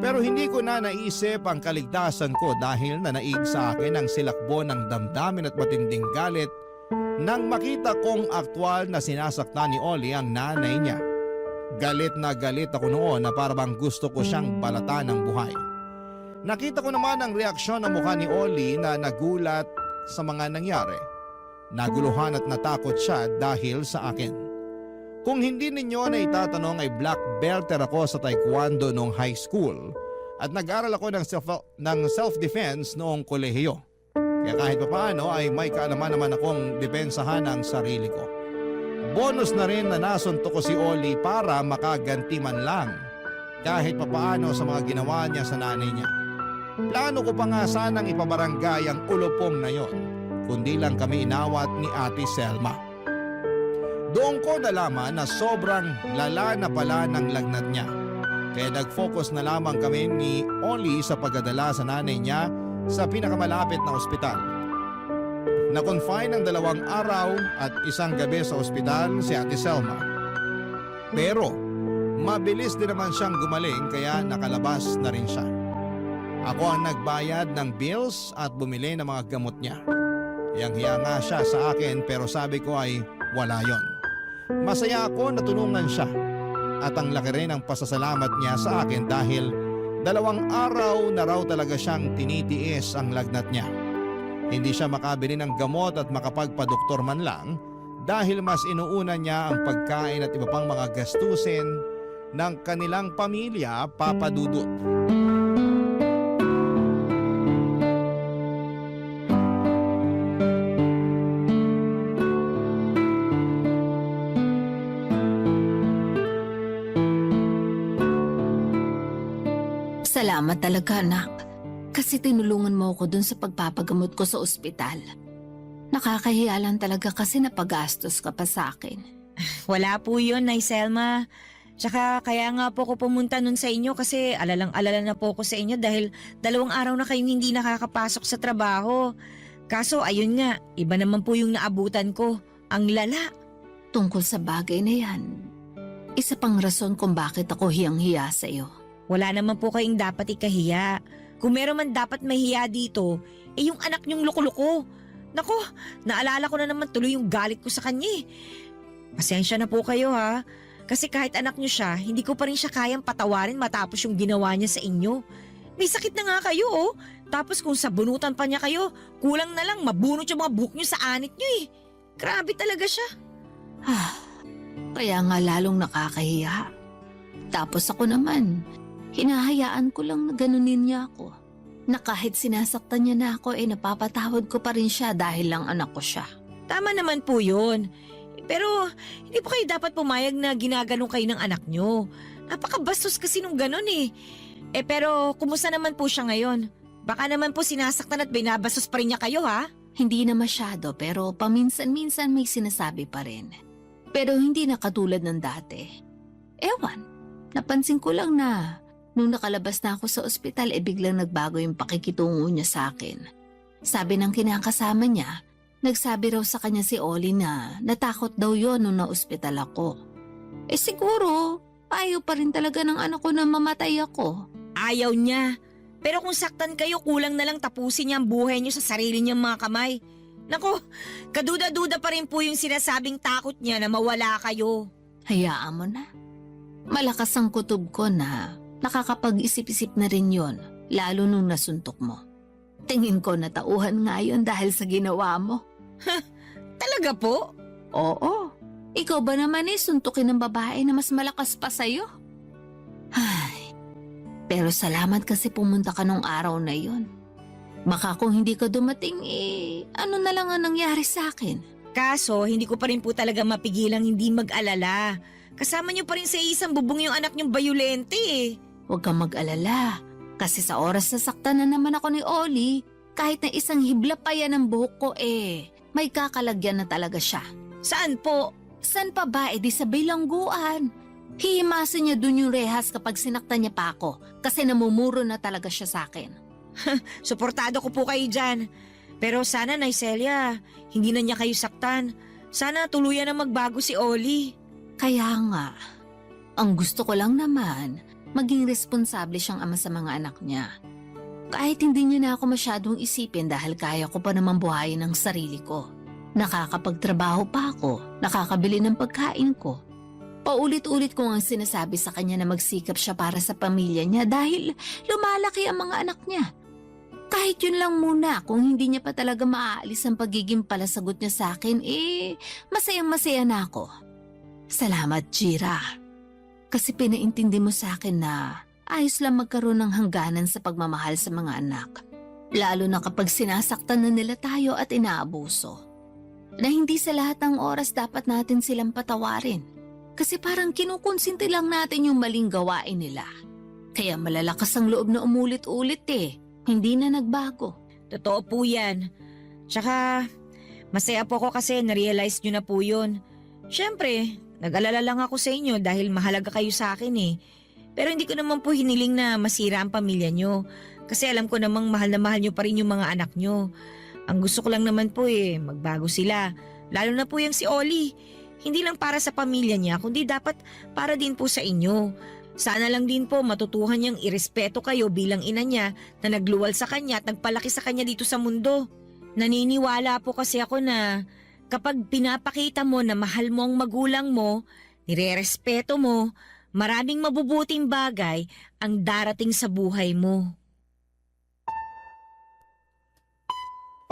Pero hindi ko na naisip ang kaligtasan ko dahil nanaig sa akin ang silakbo ng damdamin at matinding galit nang makita kong aktwal na sinasaktan ni Oli ang nanay niya. Galit na galit ako noon na parang gusto ko siyang balatan ng buhay. Nakita ko naman ang reaksyon ng mukha ni Oli na nagulat sa mga nangyari. Naguluhan at natakot siya dahil sa akin. Kung hindi ninyo na itatanong ay black belter ako sa taekwondo noong high school at nag-aral ako ng self-defense noong kolehiyo. Kaya kahit papaano ay may kaalaman naman akong depensahan ang sarili ko. Bonus na rin na nasuntok ko si Oli para makaganti man lang kahit papaano sa mga ginawa niya sa nanay niya. Plano ko pa nga sanang ipabarangay ang ulupong na yon, kundi lang kami inawat ni Ate Selma. Doon ko nalaman na sobrang lala na pala ng lagnat niya. Kaya nag-focus na lamang kami ni Oli sa pagdadala sa nanay niya sa pinakamalapit na ospital. Na-confine ng 2 araw at 1 gabi sa ospital si Ate Selma. Pero mabilis din naman siyang gumaling kaya nakalabas na rin siya. Ako ang nagbayad ng bills at bumili ng mga gamot niya. Hiyang-hiya nga siya sa akin pero sabi ko ay wala yon. Masaya ako na tulungan siya at ang laki rin ang pasasalamat niya sa akin dahil 2 araw na raw talaga siyang tinitiis ang lagnat niya. Hindi siya makabili ng gamot at makapagpadoktor man lang dahil mas inuuna niya ang pagkain at iba pang mga gastusin ng kanilang pamilya, Papa Dudut. Salamat talaga, anak. Kasi tinulungan mo ako dun sa pagpapagamot ko sa ospital. Nakakahiya lang talaga kasi napagastos ka pa sa akin. Wala po yun, Nay Selma. Tsaka kaya nga po ako pumunta nun sa inyo kasi alalang-alala na po ako sa inyo dahil 2 araw na kayong hindi nakakapasok sa trabaho. Kaso ayun nga, iba naman po yung naabutan ko. Ang lala. Tungkol sa bagay na yan, isa pang rason kung bakit ako hiyang-hiya sa iyo. Wala naman po kayong dapat ikahiya. Kung meron man dapat mahiya dito, yung anak niyong loko-loko. Nako, naalala ko na naman tuloy yung galit ko sa kanya eh. Pasensya na po kayo ha. Kasi kahit anak niyo siya, hindi ko pa rin siya kayang patawarin matapos yung ginawa niya sa inyo. May sakit na nga kayo oh. Tapos kung sabunutan pa niya kayo, kulang na lang mabunot yung mga buhok niyo sa anit niyo eh. Grabe talaga siya. Kaya nga lalong nakakahiya. Tapos ako naman, hinahayaan ko lang na ganunin niya ako. Na kahit sinasaktan niya na ako napapatawad ko pa rin siya dahil lang anak ko siya. Tama naman po yun. Pero hindi po kayo dapat pumayag na ginaganong kayo ng anak niyo. Napakabastos kasi nung ganon eh. Pero kumusta naman po siya ngayon? Baka naman po sinasaktan at binabastos pa rin niya kayo ha? Hindi na masyado pero paminsan-minsan may sinasabi pa rin. Pero hindi na katulad ng dati. Ewan, napansin ko lang na nung nakalabas na ako sa ospital biglang nagbago yung pakikitungo niya sa akin. Sabi ng kinakasama niya, nagsabi raw sa kanya si Oli na natakot daw yon nung na-ospital ako. Siguro, ayaw pa rin talaga ng anak ko na mamatay ako. Ayaw niya. Pero kung saktan kayo, kulang na lang tapusin niya ang buhay niyo sa sarili niyang mga kamay. Nako, kaduda-duda pa rin po yung sinasabing takot niya na mawala kayo. Hayaan mo na. Malakas ang kutob ko na nakakapag-isip-isip na rin yon, lalo nung nasuntok mo. Tingin ko natauhan nga yun dahil sa ginawa mo. Talaga po? Oo. Ikaw ba naman suntukin ng babae na mas malakas pa sa'yo? Ay, pero salamat kasi pumunta ka nung araw na yon. Baka kung hindi ka dumating ano na lang ang nangyari sa akin? Kaso, hindi ko pa rin po talaga mapigilang hindi mag-alala. Kasama niyo pa rin sa isang bubong yung anak niyong bayulente eh. Huwag kang mag-alala. Kasi sa oras na saktan na naman ako ni Oli, kahit na isang hibla pa yan ang buhok ko may kakalagyan na talaga siya. Saan po? San pa ba di sa bilangguan? Hihimasin niya dun yung rehas kapag sinaktan niya pa ako kasi namumuro na talaga siya sa akin. Suportado ko po kayo dyan. Pero sana, Nay Celia, hindi na niya kayo saktan. Sana tuluyan na magbago si Oli. Kaya nga, ang gusto ko lang naman, maging responsable siyang ama sa mga anak niya. Kahit hindi niya na ako masyadong isipin dahil kaya ko pa naman buhayin ang sarili ko. Nakakapagtrabaho pa ako, nakakabili ng pagkain ko. Paulit-ulit ko ang sinasabi sa kanya na magsikap siya para sa pamilya niya dahil lumalaki ang mga anak niya. Kahit yun lang muna, kung hindi niya pa talaga maaalis ang pagiging palasagot niya sa akin, masayang-masaya na ako. Salamat, Jira. Kasi pinaintindi mo sa akin na ayos lang magkaroon ng hangganan sa pagmamahal sa mga anak. Lalo na kapag sinasaktan na nila tayo at inaabuso. Na hindi sa lahat ng oras dapat natin silang patawarin. Kasi parang kinukonsinti lang natin yung maling gawain nila. Kaya malalakas ang loob na umulit-ulit eh. Hindi na nagbago. Totoo po yan. Tsaka, masaya po ako kasi na-realize nyo na po yun. Siyempre, nag-alala lang ako sa inyo dahil mahalaga kayo sa akin eh. Pero hindi ko naman po hiniling na masira ang pamilya nyo. Kasi alam ko namang mahal na mahal nyo pa rin yung mga anak nyo. Ang gusto ko lang naman po magbago sila. Lalo na po yung si Oli. Hindi lang para sa pamilya niya, kundi dapat para din po sa inyo. Sana lang din po matutuhan niyang irespeto kayo bilang ina niya na nagluwal sa kanya at nagpalaki sa kanya dito sa mundo. Naniniwala po kasi ako na kapag pinapakita mo na mahal mo ang magulang mo, nirerespeto mo, maraming mabubuting bagay ang darating sa buhay mo.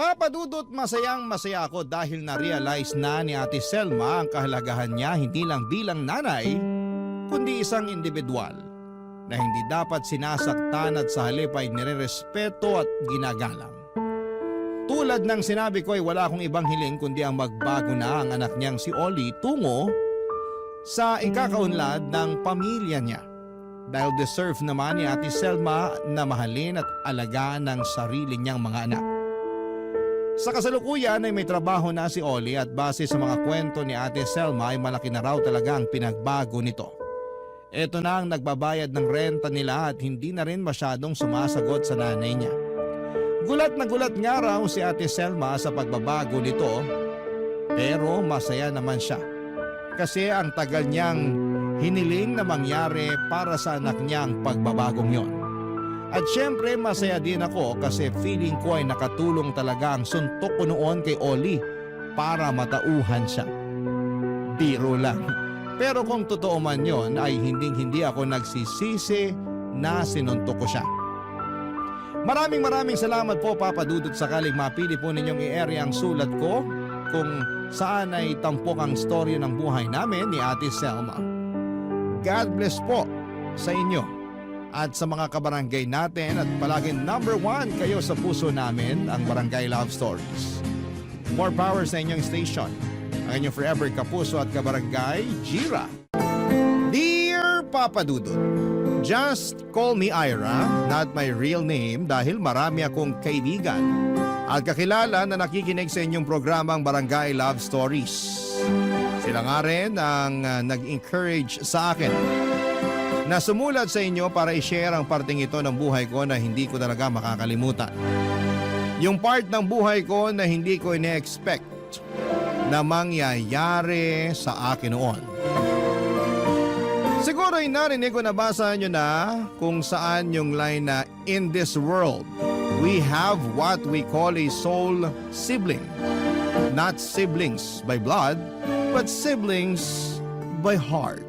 Papadudot, masayang masaya ako dahil na-realize na ni Ate Selma ang kahalagahan niya hindi lang bilang nanay, kundi isang individual na hindi dapat sinasaktan at sa halip ay nirerespeto at ginagalang. Tulad ng sinabi ko ay wala akong ibang hiling kundi ang magbago na ang anak niyang si Oli tungo sa ikakaunlad ng pamilya niya. Dahil deserve naman ni Ate Selma na mahalin at alagaan ng sarili niyang mga anak. Sa kasalukuyan ay may trabaho na si Oli at base sa mga kwento ni Ate Selma ay malaki na raw talaga ang pinagbago nito. Ito na ang nagbabayad ng renta nila at hindi na rin masyadong sumasagot sa nanay niya. Gulat na gulat nga raw si Ate Selma sa pagbabago nito, pero masaya naman siya. Kasi ang tagal niyang hiniling na mangyari para sa anak niya ang pagbabagong yon. At syempre masaya din ako kasi feeling ko ay nakatulong talaga ang suntok ko noon kay Oli para matauhan siya. Biro lang. Pero kung totoo man yon ay hindi ako nagsisisi na sinuntok ko siya. Maraming salamat po Papa Dudut sakaling mapili po ninyong i-area ang sulat ko kung saan ay tampok ang storya ng buhay namin ni Ate Selma. God bless po sa inyo at sa mga kabarangay natin at palaging number 1 kayo sa puso namin, ang Barangay Love Stories. More power sa inyong station. Ang inyong forever kapuso at kabarangay, Jira. Dear Papa Dudut, just call me Ira, not my real name dahil marami akong kaibigan at kakilala na nakikinig sa inyong programang Barangay Love Stories. Sila nga rin ang nag-encourage sa akin na sumulat sa inyo para i-share ang parting ito ng buhay ko na hindi ko talaga makakalimutan. Yung part ng buhay ko na hindi ko ine-expect na mangyayari sa akin noon. Siguro ay narinig ko nabasa nyo na kung saan yung line na in this world, we have what we call a soul sibling. Not siblings by blood, but siblings by heart.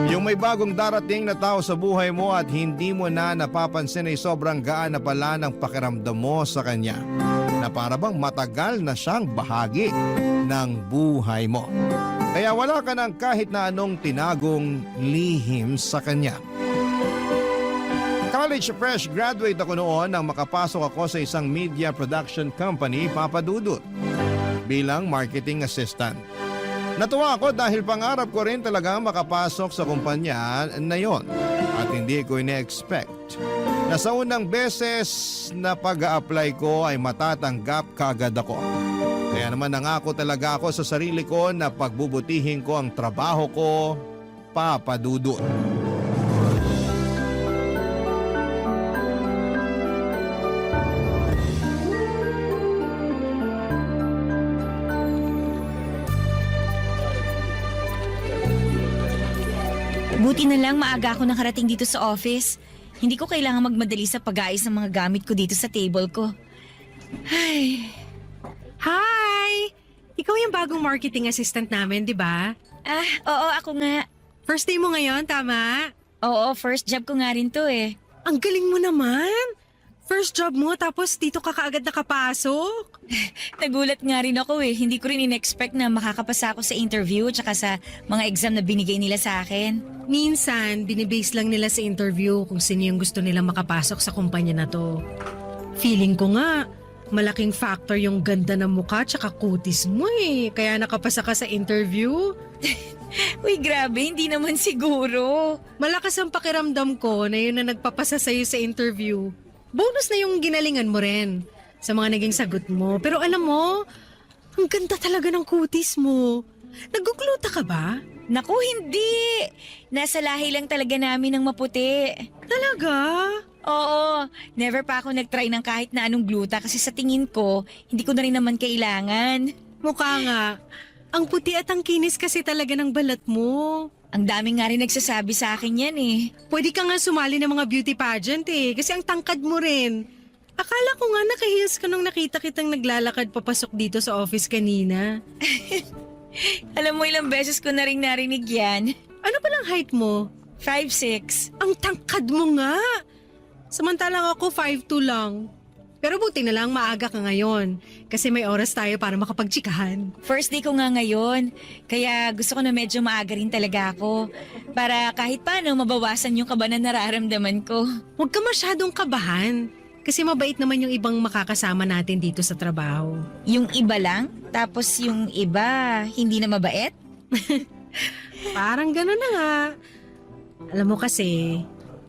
Yung may bagong darating na tao sa buhay mo at hindi mo na napapansin ay sobrang gaan na pala ng pakiramdam mo sa kanya. Na para bang matagal na siyang bahagi ng buhay mo. Kaya wala ka ng kahit na anong tinagong lihim sa kanya. College fresh graduate ako noon nang makapasok ako sa isang media production company, Papa Dudut, bilang marketing assistant. Natuwa ako dahil pangarap ko rin talaga makapasok sa kumpanya na yon at hindi ko ine-expect na sa unang beses na pag-a-apply ko ay matatanggap kaagad ako. Kaya naman nangako talaga ako sa sarili ko na pagbubutihin ko ang trabaho ko, Papa Dudut. Buti na lang maaga ako nakarating dito sa office. Hindi ko kailangan magmadali sa pag-aayos ng mga gamit ko dito sa table ko. Ay. Hi! Ikaw yung bagong marketing assistant namin, di ba? Oo, ako nga. First day mo ngayon, tama? Oo, first job ko nga rin to eh. Ang galing mo naman! First job mo tapos dito ka kaagad nakapasok? Nagulat nga rin ako eh. Hindi ko rin in-expect na makakapasa ako sa interview tsaka sa mga exam na binigay nila sa akin. Minsan, binibase lang nila sa interview kung sino yung gusto nilang makapasok sa kumpanya na to. Feeling ko nga, malaking factor yung ganda ng mukha tsaka kutis mo eh. Kaya nakapasa ka sa interview. Uy, grabe, hindi naman siguro. Malakas ang pakiramdam ko na yun na nagpapasa sa'yo sa interview. Bonus na yung ginalingan mo rin sa mga naging sagot mo. Pero alam mo, ang ganda talaga ng kutis mo. Nagugluta ka ba? Naku, hindi. Nasa lahi lang talaga namin ng maputi. Talaga? Oo, never pa ako nag-try ng kahit na anong gluta kasi sa tingin ko, hindi ko na rin naman kailangan. Mukha nga. Ang puti at ang kinis kasi talaga ng balat mo. Ang daming nga rin nagsasabi sa akin yan eh. Pwede ka nga sumali ng mga beauty pageant eh, kasi ang tangkad mo rin. Akala ko nga naka-heels ka nung nakita kitang naglalakad papasok dito sa office kanina. Alam mo, ilang beses ko na rin narinig yan. Ano palang height mo? 5'6". Ang tangkad mo nga! Samantalang ako 5'2 lang. Pero buti na lang maaga ka ngayon kasi may oras tayo para makapagtsikahan. First day ko nga ngayon, kaya gusto ko na medyo maaga rin talaga ako. Para kahit paano mabawasan yung kaba na nararamdaman ko. Huwag ka masyadong kabahan kasi mabait naman yung ibang makakasama natin dito sa trabaho. Yung iba lang, tapos yung iba hindi na mabait? Parang gano'n na nga. Alam mo kasi,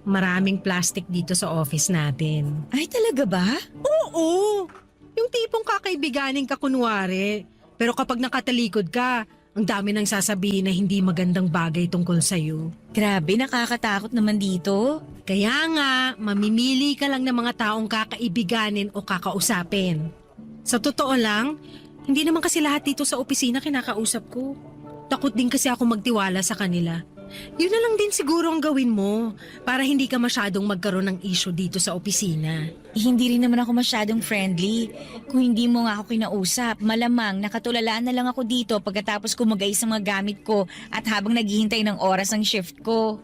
maraming plastic dito sa office natin. Ay, talaga ba? Oo! Yung tipong kakaibiganin ka kunwari. Pero kapag nakatalikod ka, ang dami nang sasabihin na hindi magandang bagay tungkol sa'yo. Grabe, nakakatakot naman dito. Kaya nga, mamimili ka lang ng mga taong kakaibiganin o kakausapin. Sa totoo lang, hindi naman kasi lahat dito sa opisina kinakausap ko. Takot din kasi ako magtiwala sa kanila. Yun na lang din siguro ang gawin mo para hindi ka masyadong magkaroon ng issue dito sa opisina. Hindi rin naman ako masyadong friendly. Kung hindi mo nga ako kinausap, malamang nakatulalaan na lang ako dito pagkatapos ko mag-ayos ng mga gamit ko at habang naghihintay ng oras ang shift ko.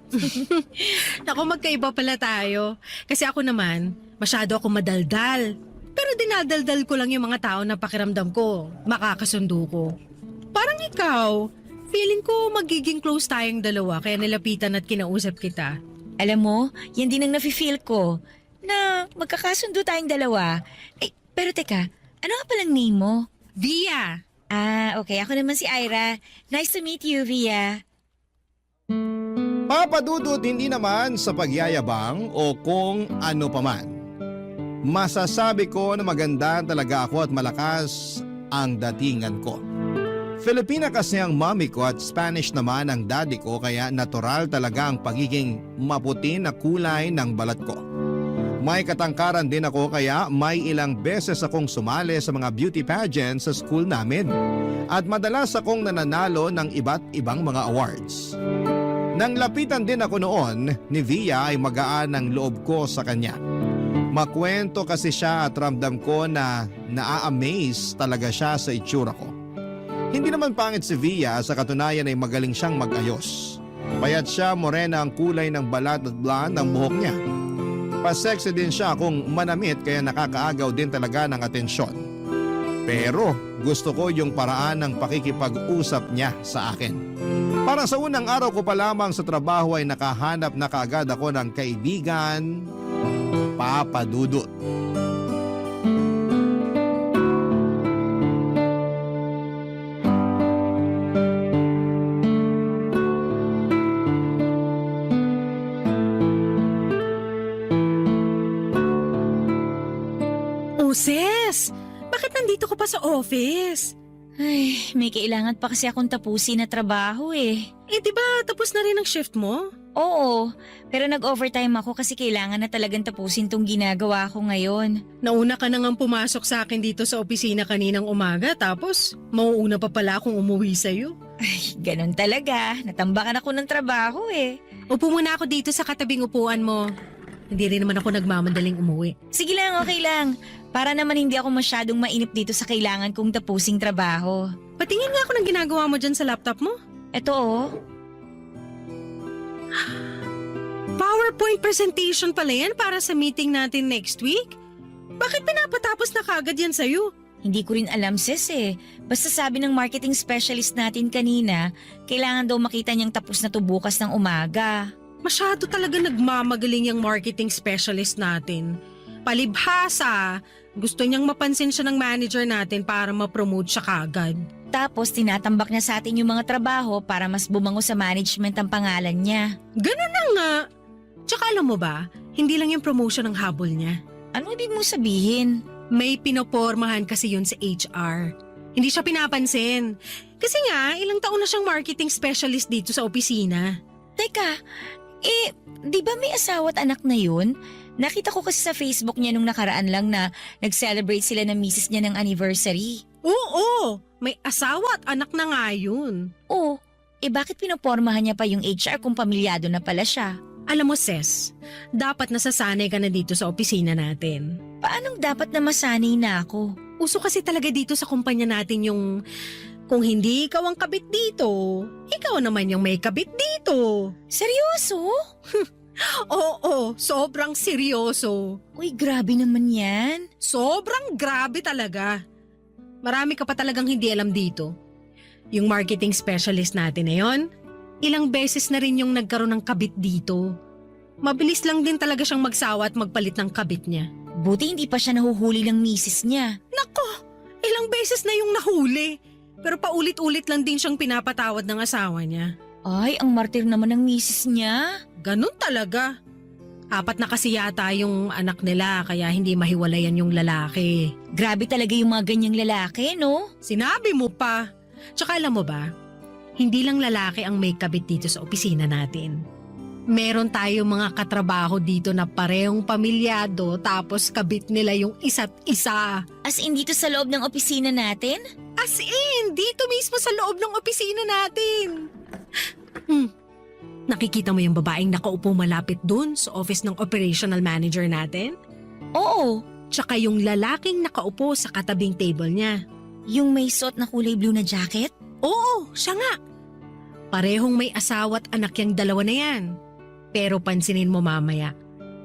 Naku, magkaiba pala tayo. Kasi ako naman, masyado ako madaldal. Pero dinadaldal ko lang yung mga tao na pakiramdam ko, makakasundo ko. Parang ikaw, feeling ko magiging close tayong dalawa kaya nilapitan at kinausap kita. Alam mo, yan din ang nafe-feel ko na magkakasundo tayong dalawa. Eh, pero teka, ano nga palang name mo? Via! Ah, okay. Ako naman si Ira. Nice to meet you, Via. Papadudot hindi naman sa pagyayabang o kung ano paman. Masasabi ko na maganda talaga ako at malakas ang datingan ko. Filipina kasi ang mommy ko at Spanish naman ang daddy ko kaya natural talaga ang pagiging maputi na kulay ng balat ko. May katangkaran din ako kaya may ilang beses akong sumali sa mga beauty pageants sa school namin. At madalas akong nananalo ng iba't ibang mga awards. Nang lapitan din ako noon ni Via ay magaan ang loob ko sa kanya. Makwento kasi siya at ramdam ko na naa-amaze talaga siya sa itsura ko. Hindi naman pangit si Via, sa katunayan ay magaling siyang mag-ayos. Payat siya, morena ang kulay ng balat at blonde ang buhok niya. Pa-sexy din siya kung manamit kaya nakakaagaw din talaga ng atensyon. Pero gusto ko yung paraan ng pakikipag-usap niya sa akin. Para sa unang araw ko pa lamang sa trabaho ay nakahanap na kaagad ako ng kaibigan, Papadudot. Sis! Bakit nandito ka pa sa office? Ay, may kailangan pa kasi akong tapusin na trabaho eh. Eh di ba tapos na rin ang shift mo? Oo, pero nag-overtime ako kasi kailangan na talagang tapusin tong ginagawa ko ngayon. Nauna ka na ngang pumasok sa akin dito sa opisina kaninang umaga tapos mauuna pa pala akong umuwi sa'yo. Ay, ganun talaga. Natambakan ako ng trabaho eh. Upo muna ako dito sa katabing upuan mo. Hindi rin naman ako nagmamadaling umuwi. Sige lang, okay lang. Para naman hindi ako masyadong mainip dito sa kailangan kong tapusing trabaho. Patingin nga ako ng ginagawa mo dyan sa laptop mo. Eto oh. PowerPoint presentation pala yan para sa meeting natin next week. Bakit pinapatapos na kagad yan sa'yo? Hindi ko rin alam, sis eh. Basta sabi ng marketing specialist natin kanina, kailangan daw makita niyang tapos na to bukas ng umaga. Masyado talaga nagmamagaling yung marketing specialist natin. Palibhasa, gusto niyang mapansin siya ng manager natin para ma-promote siya kagad. Tapos tinatambak niya sa atin yung mga trabaho para mas bumango sa management ang pangalan niya. Ganun na nga. Tsaka alam mo ba, hindi lang yung promotion ang habol niya. Ano ibig mo sabihin? May pinopormahan kasi yun sa HR. Hindi siya pinapansin. Kasi nga, ilang taon na siyang marketing specialist dito sa opisina. Teka, di ba may asawa at anak na yun? Nakita ko kasi sa Facebook niya nung nakaraan lang na nag-celebrate sila ng misis niya ng anniversary. Oo, may asawa at anak na nga yun. Oh, bakit pinopormahan niya pa yung HR kung pamilyado na pala siya? Alam mo, Ses, dapat nasasanay ka na dito sa opisina natin. Paanong dapat na masanay na ako? Uso kasi talaga dito sa kumpanya natin yung kung hindi ikaw ang kabit dito, ikaw naman yung may kabit dito. Seryoso? Oo, sobrang seryoso. Uy, grabe naman yan. Sobrang grabe talaga. Marami ka pa talagang hindi alam dito. Yung marketing specialist natin na yon, ilang beses na rin yung nagkaroon ng kabit dito. Mabilis lang din talaga siyang magsawa at magpalit ng kabit niya. Buti hindi pa siya nahuhuli ng misis niya. Nako, ilang beses na yung nahuli. Pero paulit-ulit lang din siyang pinapatawad ng asawa niya. Ay, ang martir naman ng misis niya. Ganun talaga. 4 na kasi yata yung anak nila kaya hindi mahiwalayan yung lalaki. Grabe talaga yung mga ganyang lalaki, no? Sinabi mo pa. Tsaka alam mo ba, hindi lang lalaki ang may kabit dito sa opisina natin. Meron tayong mga katrabaho dito na parehong pamilyado tapos kabit nila yung isa't isa. As in dito sa loob ng opisina natin? As in, dito mismo sa loob ng opisina natin. Nakikita mo yung babaeng nakaupo malapit dun sa office ng operational manager natin? Oo, Tsaka yung lalaking nakaupo sa katabing table niya. yung may suot na kulay blue na jacket? Oo, siya nga. Parehong may asawa at anak yung dalawa na yan. Pero pansinin mo mamaya,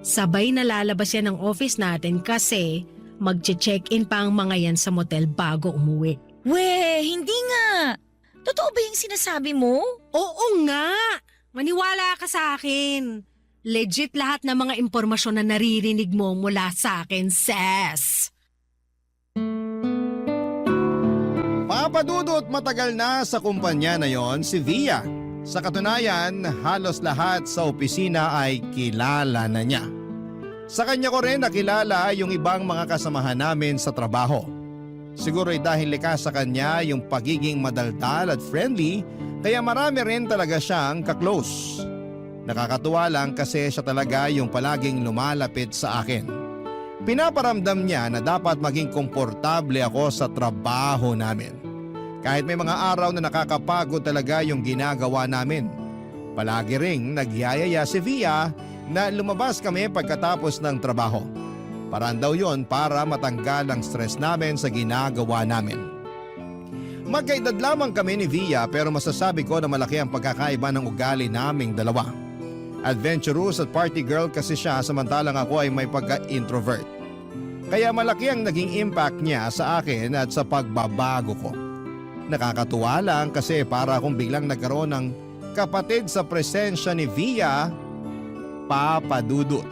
sabay na lalabas yan ng office natin kasi magche-check-in pa ang mga yan sa motel bago umuwi. Weh, hindi nga. Totoo ba yung sinasabi mo? Oo nga! Maniwala ka sa akin. Legit lahat ng mga impormasyon na naririnig mo mula sa akin, Ses. Papadudot matagal na sa kumpanya na yon si Via. Sa katunayan, halos lahat sa opisina ay kilala na niya. Sa kanya ko rin nakilala yung ibang mga kasamahan namin sa trabaho. Siguro ay dahil likas sa kanya yung pagiging madaldal at friendly, kaya marami rin talaga siyang kaklose. Nakakatuwa lang kasi siya talaga yung palaging lumalapit sa akin. Pinaparamdam niya na dapat maging komportable ako sa trabaho namin. Kahit may mga araw na nakakapagod talaga yung ginagawa namin. Palagi ring nagyayaya si Via na lumabas kami pagkatapos ng trabaho. Paraan daw yon para matanggal ang stress namin sa ginagawa namin. Magkaedad lamang kami ni Via pero masasabi ko na malaki ang pagkakaiba ng ugali naming dalawa. Adventurous at party girl kasi siya samantalang ako ay may pagka-introvert. Kaya malaki ang naging impact niya sa akin at sa pagbabago ko. Nakakatuwa lang kasi para akong biglang nagkaroon ng kapatid sa presensya ni Via, Papa Dudut.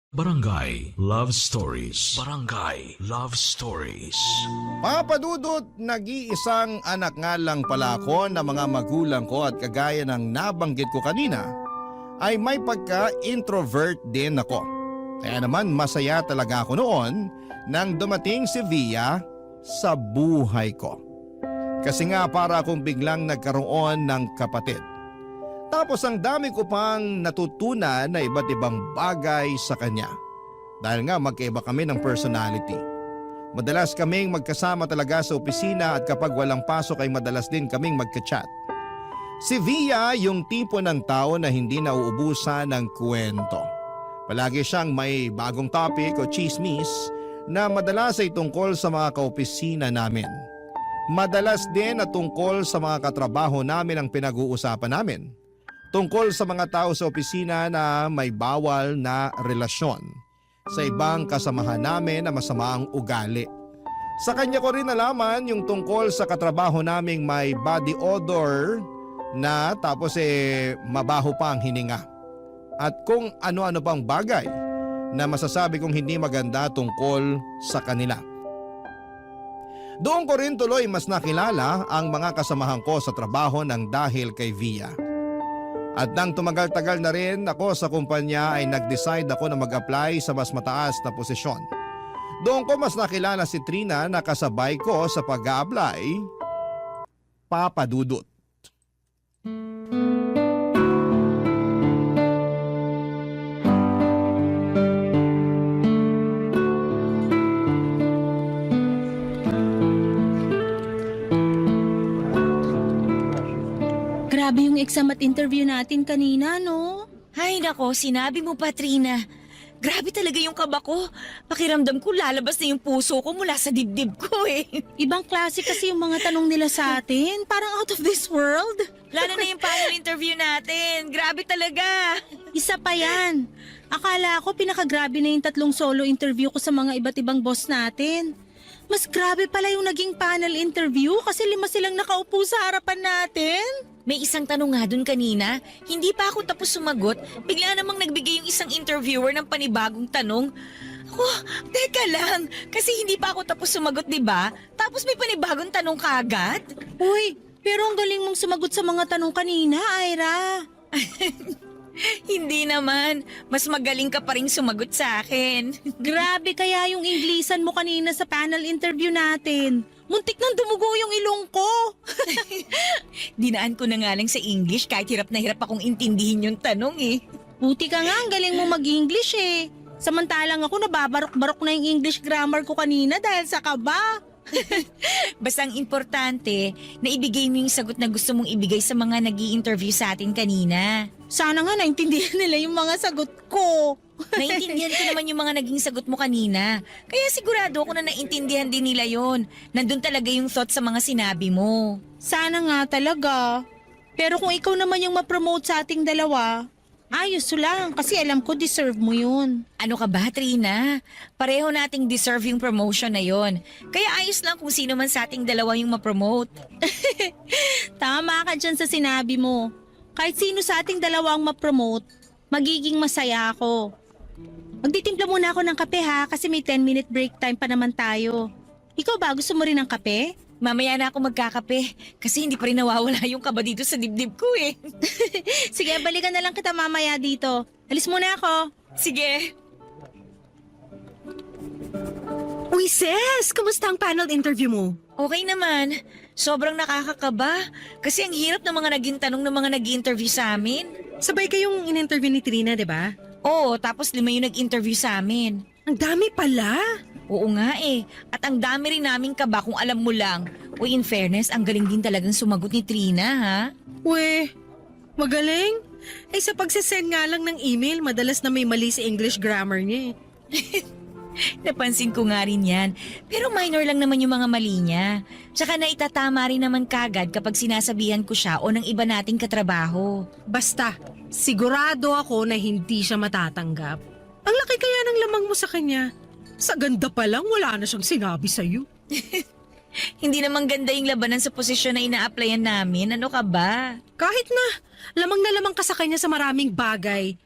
Barangay Love Stories. Barangay Love Stories. Papa Dudut, nag-iisang anak nga lang pala ako na mga magulang ko at kagaya ng nabanggit ko kanina, ay may pagka-introvert din ako. Kaya naman masaya talaga ako noon nang dumating si Via sa buhay ko. Kasi nga para akong biglang nagkaroon ng kapatid. Tapos ang dami ko pang natutunan na iba't ibang bagay sa kanya. Dahil nga magkaiba kami ng personality. Madalas kaming magkasama talaga sa opisina at kapag walang pasok ay madalas din kaming magka-chat. Si Via yung tipo ng tao na hindi nauubusan ng kwento. Palagi siyang may bagong topic o chismis na madalas ay tungkol sa mga kaopisina namin. Madalas din na tungkol sa mga katrabaho namin ang pinag-uusapan namin. Tungkol sa mga tao sa opisina na may bawal na relasyon. sa ibang kasamahan namin na masama ang ugali. Sa kanya ko rin nalaman yung tungkol sa katrabaho naming may body odor na tapos mabaho pa ang hininga. At kung ano-ano pang bagay na masasabi kong hindi maganda tungkol sa kanila. Doon ko rin tuloy mas nakilala ang mga kasamahan ko sa trabaho ng dahil kay Via. At nang tumagal-tagal na rin ako sa kumpanya ay nag-decide ako na mag-apply sa mas mataas na posisyon. Doon ko mas nakilala si Trina na kasabay ko sa pag-a-apply, Papa Dudut. Grabe yung exam at interview natin kanina, no? Ay nako, sinabi mo pa, Trina. Grabe talaga yung kaba ko. Pakiramdam ko lalabas na yung puso ko mula sa dibdib ko eh. Ibang klase kasi yung mga tanong nila sa atin. Parang out of this world. Lalo na yung panel interview natin. Grabe talaga. Isa pa yan. Akala ko pinakagrabe na yung 3 solo interview ko sa mga iba't ibang boss natin. Mas grabe pala yung naging panel interview kasi 5 silang nakaupo sa harapan natin. May isang tanong nga dun kanina. Hindi pa ako tapos sumagot. Bigla namang nagbigay yung isang interviewer ng panibagong tanong. Ako, teka lang. Kasi hindi pa ako tapos sumagot, di ba? Tapos may panibagong tanong kaagad. Uy, pero ang galing mong sumagot sa mga tanong kanina, Ira. Hindi naman. Mas magaling ka pa rin sumagot sa akin. Grabe kaya yung Inglisan mo kanina sa panel interview natin. Muntik nang dumugo yung ilong ko. Dinaan ko na nga lang sa English kahit hirap na hirap akong intindihin yung tanong eh. Buti ka nga, ang galing mo mag-English eh. Samantalang ako nababarok-barok na yung English grammar ko kanina dahil sa kaba. Basta ang importante, na ibigay mo yung sagot na gusto mong ibigay sa mga nag-i-interview sa atin kanina. Sana nga naintindihan nila yung mga sagot ko. Naintindihan ko naman yung mga naging sagot mo kanina. Kaya sigurado ako na naintindihan din nila yon. Nandun talaga yung thought sa mga sinabi mo. Sana nga talaga. Pero kung ikaw naman yung ma-promote sa ating dalawa, ayos lang kasi alam ko deserve mo yun. Ano ka ba, Trina? Pareho nating deserve yung promotion na yon. Kaya ayos lang kung sino man sa ating dalawa yung ma-promote. Tama ka dyan sa sinabi mo. Kahit sino sa ating dalawa ang ma-promote, magiging masaya ako. Magtitimpla muna ako ng kape ha kasi may 10-minute break time pa naman tayo. Ikaw ba, gusto mo rin ng kape? Mamaya na ako magkakape kasi hindi pa rin nawawala yung kaba dito sa dibdib ko eh. Sige, balikan na lang kita mamaya dito. Alis muna ako. Sige. Uy, sis! Kumusta ang panel interview mo? Okay naman. Sobrang nakakakaba. Kasi ang hirap ng mga naging tanong ng mga nag-interview sa amin. Sabay kayong in-interview ni Trina, di ba? Oo, tapos 5 yung nag-interview sa amin. Ang dami pala! Oo nga eh. At ang dami rin naming kaba kung alam mo lang. Uy, in fairness, ang galing din talagang sumagot ni Trina, ha? Uy, magaling! Eh sa pagsasend nga lang ng email, madalas na may mali sa English grammar niya eh. Napansin ko nga rin yan. Pero minor lang naman yung mga mali niya. Tsaka naitatama rin naman kagad kapag sinasabihan ko siya o ng iba nating katrabaho. Basta, sigurado ako na hindi siya matatanggap. Ang laki kaya ng lamang mo sa kanya. Sa ganda pa lang, wala na siyang sinabi sa'yo. Hindi naman ganda yung labanan sa posisyon na ina-applyan namin. Ano ka ba? Kahit na lamang ka sa kanya sa maraming bagay.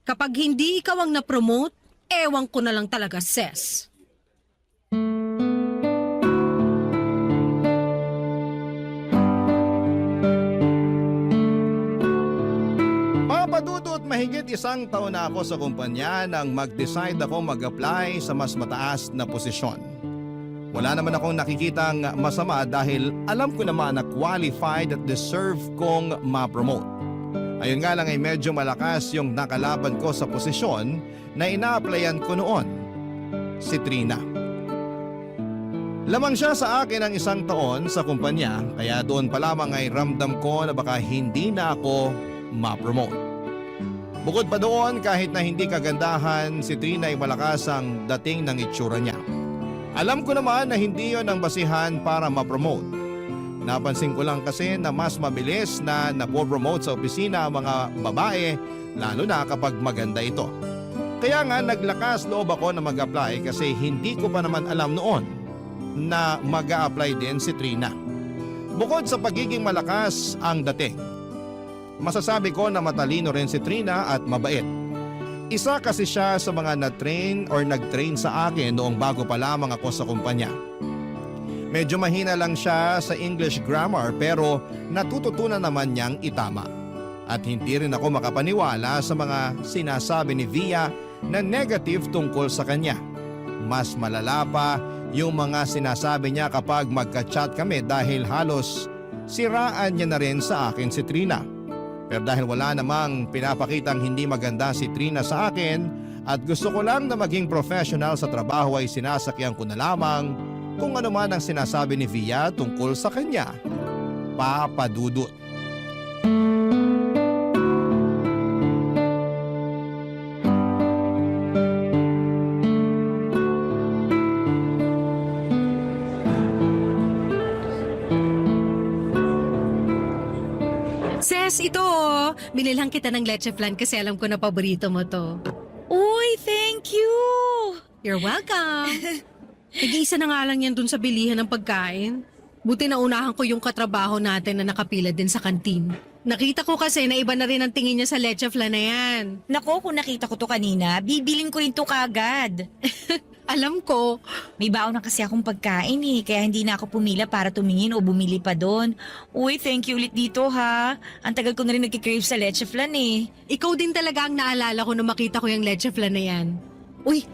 Kapag hindi ikaw ang na-promote, ewan ko na lang talaga, sis. Papadudot mahigit 1 taon na ako sa kumpanya nang mag-decide ako mag-apply sa mas mataas na posisyon. Wala naman akong nakikitang masama dahil alam ko naman na qualified at deserve kong ma-promote. Ayun nga lang ay medyo malakas yung nakalaban ko sa posisyon na ina-applyan ko noon, si Trina. Lamang siya sa akin ng 1 taon sa kumpanya kaya doon pa lamang ay ramdam ko na baka hindi na ako ma-promote. Bukod pa doon kahit na hindi kagandahan, si Trina ay malakas ang dating ng itsura niya. Alam ko naman na hindi yon ang basihan para ma-promote. Napansin ko lang kasi na mas mabilis na napopromote sa opisina ang mga babae lalo na kapag maganda ito. Kaya nga naglakas loob ako na mag-apply kasi hindi ko pa naman alam noon na mag-a-apply din si Trina. Bukod sa pagiging malakas ang dating, masasabi ko na matalino rin si Trina at mabait. Isa kasi siya sa mga nag-train sa akin noong bago pa lamang ako sa kumpanya. Medyo mahina lang siya sa English grammar pero natututunan naman niyang itama. At hindi rin ako makapaniwala sa mga sinasabi ni Via na negative tungkol sa kanya. Mas malala pa yung mga sinasabi niya kapag magka-chat kami dahil halos siraan niya na rin sa akin si Trina. Pero dahil wala namang pinapakitang hindi maganda si Trina sa akin at gusto ko lang na maging professional sa trabaho ay sinasakyan ko na lamang kung ano man ang sinasabi ni Via tungkol sa kanya. Papa Dudut. Ses, ito oh. Binilhan kita ng leche flan kasi alam ko na paborito mo to. Uy, thank you! You're welcome. Nag-iisa na nga lang yan dun sa bilihan ng pagkain. Buti naunahan ko yung katrabaho natin na nakapila din sa kantin. Nakita ko kasi na iba na rin ang tingin niya sa leche flan na yan. Nako, kung nakita ko to kanina, bibilin ko rin to kagad. Alam ko. May baon na kasi akong pagkain kaya hindi na ako pumila para tumingin o bumili pa doon. Uy, thank you ulit dito ha. Ang tagal ko na rin nagkikrave sa leche flan Ikaw din talaga ang naalala ko nung makita ko yung leche flan na yan. Uy,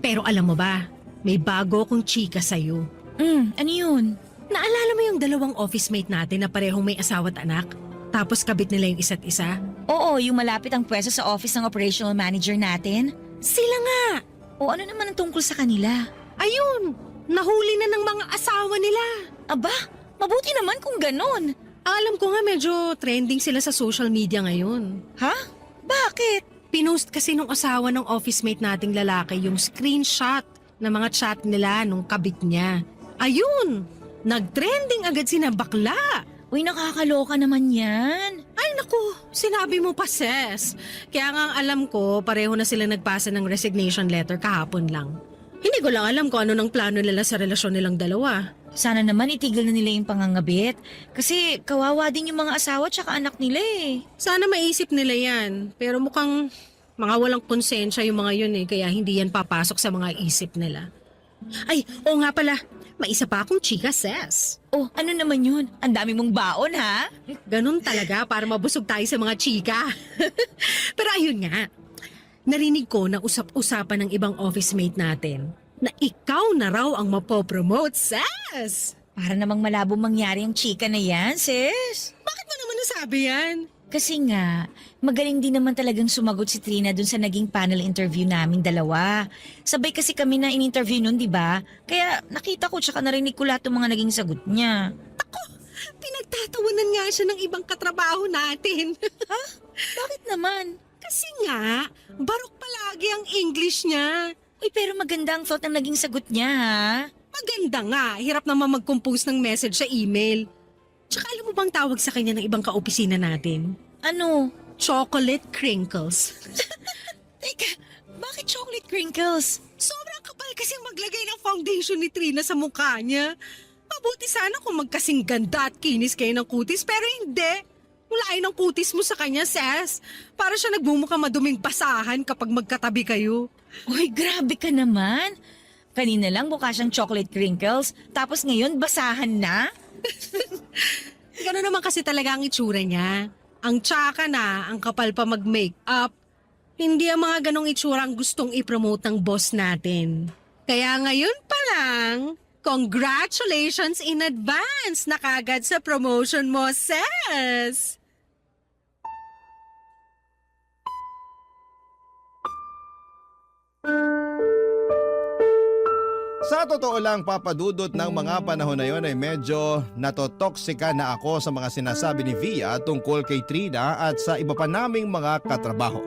pero alam mo ba, may bago kong chika sa'yo. Ano yun? Naalala mo yung dalawang office mate natin na parehong may asawa at anak? Tapos kabit nila yung isa't isa? Oo, yung malapit ang pwesto sa office ng operational manager natin. Sila nga! O ano naman ang tungkol sa kanila? Ayun! Nahuli na ng mga asawa nila. Aba, mabuti naman kung ganon. Alam ko nga medyo trending sila sa social media ngayon. Ha? Bakit? Pinost kasi nung asawa ng office mate nating lalaki yung screenshot ng mga chat nila nung kabit niya. Ayun! Nag-trending agad sina bakla. Uy, nakakaloka naman yan. Ay naku, sinabi mo pa sis. Kaya nga ang alam ko, pareho na sila nagpasa ng resignation letter kahapon lang. Hindi ko lang alam kung ano ng plano nila sa relasyon nilang dalawa. Sana naman itigil na nila yung pangangabit. Kasi kawawa din yung mga asawa tsaka anak nila Sana maisip nila yan. Pero mukhang mga walang konsensya yung mga yun kaya hindi yan papasok sa mga isip nila. Ay, oo nga pala. May isa pa akong chika, sis. Oh, ano naman yun? Ang dami mong baon, ha? Ganun talaga para mabusog tayo sa mga chika. Pero ayun nga, narinig ko na usap-usapan ng ibang office mate natin na ikaw na raw ang mapopromote, sis. Para namang malabo mangyari ang chika na yan, sis. Bakit mo naman nasabi yan? Kasi nga, magaling din naman talagang sumagot si Trina dun sa naging panel interview naming dalawa. Sabay kasi kami na in-interview nun, di ba? Kaya nakita ko tsaka narinig ko lahat ng mga naging sagot niya. Pinagtatawanan nga siya ng ibang katrabaho natin. Bakit naman? Kasi nga, barok palagi ang English niya. Uy, pero maganda ang thought ng naging sagot niya, ha? Maganda nga, hirap naman mag-compose ng message sa email. Tsaka alam mo bang tawag sa kanya ng ibang kaopisina natin? Ano? Chocolate crinkles. Teka, bakit chocolate crinkles? Sobrang kapal kasi maglagay ng foundation ni Trina sa mukha niya. Mabuti sana kung magkasing ganda at kinis kayo ng kutis, pero hindi. Mulain ang kutis mo sa kanya, sis. Para siya nagbumukha maduming basahan kapag magkatabi kayo. Uy, grabe ka naman. Kanina lang mukha siyang chocolate crinkles, tapos ngayon basahan na? Gano'n naman kasi talaga ang itsura niya. Ang tsaka na, ang kapal pa mag-makeup. Hindi ang mga ganong itsura ang gustong i-promote ng boss natin. Kaya ngayon pa lang, congratulations in advance na kagad sa promotion mo, sis! Sa totoo lang, papadudot ng mga panahon na yon ay medyo natotoksika na ako sa mga sinasabi ni Via tungkol kay Trina at sa iba pa naming mga katrabaho.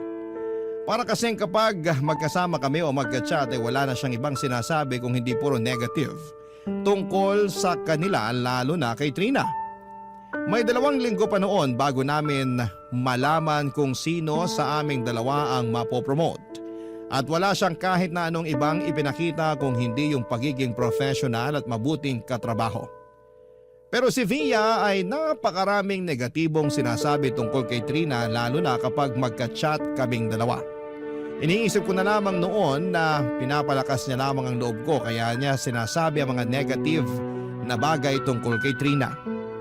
Para kasing kapag magkasama kami o magka-chat ay wala na siyang ibang sinasabi kung hindi puro negative tungkol sa kanila, lalo na kay Trina. May 2 linggo pa noon bago namin malaman kung sino sa aming dalawa ang mapopromote. At wala siyang kahit na anong ibang ipinakita kung hindi yung pagiging professional at mabuting katrabaho. Pero si Via ay napakaraming negatibong sinasabi tungkol kay Trina lalo na kapag magka-chat kaming dalawa. Iniisip ko na lamang noon na pinapalakas niya lamang ang loob ko kaya niya sinasabi ang mga negative na bagay tungkol kay Trina.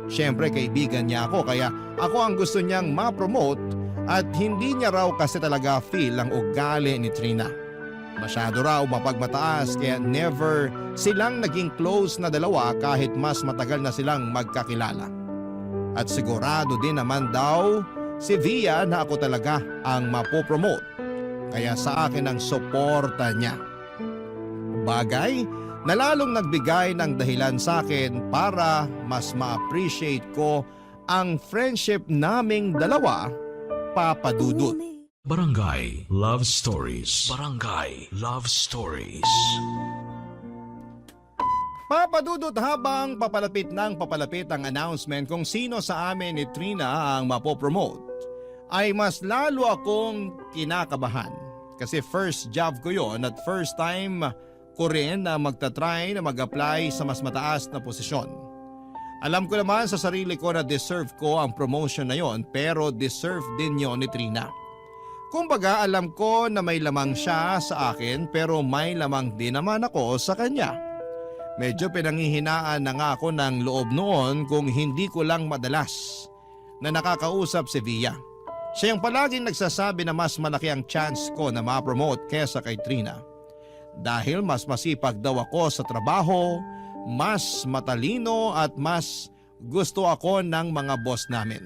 Siyempre kaibigan niya ako kaya ako ang gusto niyang ma-promote at hindi niya raw kasi talaga feel ang ugali ni Trina. Masyado raw mapagmataas kaya never silang naging close na dalawa kahit mas matagal na silang magkakilala. At sigurado din naman daw si Via na ako talaga ang mapopromote kaya sa akin ang suporta niya. Bagay na lalong nagbigay ng dahilan sa akin para mas ma-appreciate ko ang friendship naming dalawa, Papa Dudut. Barangay Love Stories. Barangay Love Stories. Papadudot habang papalapit ang announcement kung sino sa amin ni Trina ang mapopromote, ay mas lalo akong kinakabahan. Kasi first job ko yon at first time ko rin na magta-try na mag-apply sa mas mataas na posisyon. Alam ko naman sa sarili ko na deserve ko ang promotion na yon pero deserve din yon ni Trina. Kumbaga alam ko na may lamang siya sa akin pero may lamang din naman ako sa kanya. Medyo pinanghihinaan na nga ako ng loob noon kung hindi ko lang madalas na nakakausap si Via. Siya yung palaging nagsasabi na mas malaki ang chance ko na ma-promote kesa kay Trina. Dahil mas masipag daw ako sa trabaho, mas matalino at mas gusto ako ng mga boss namin.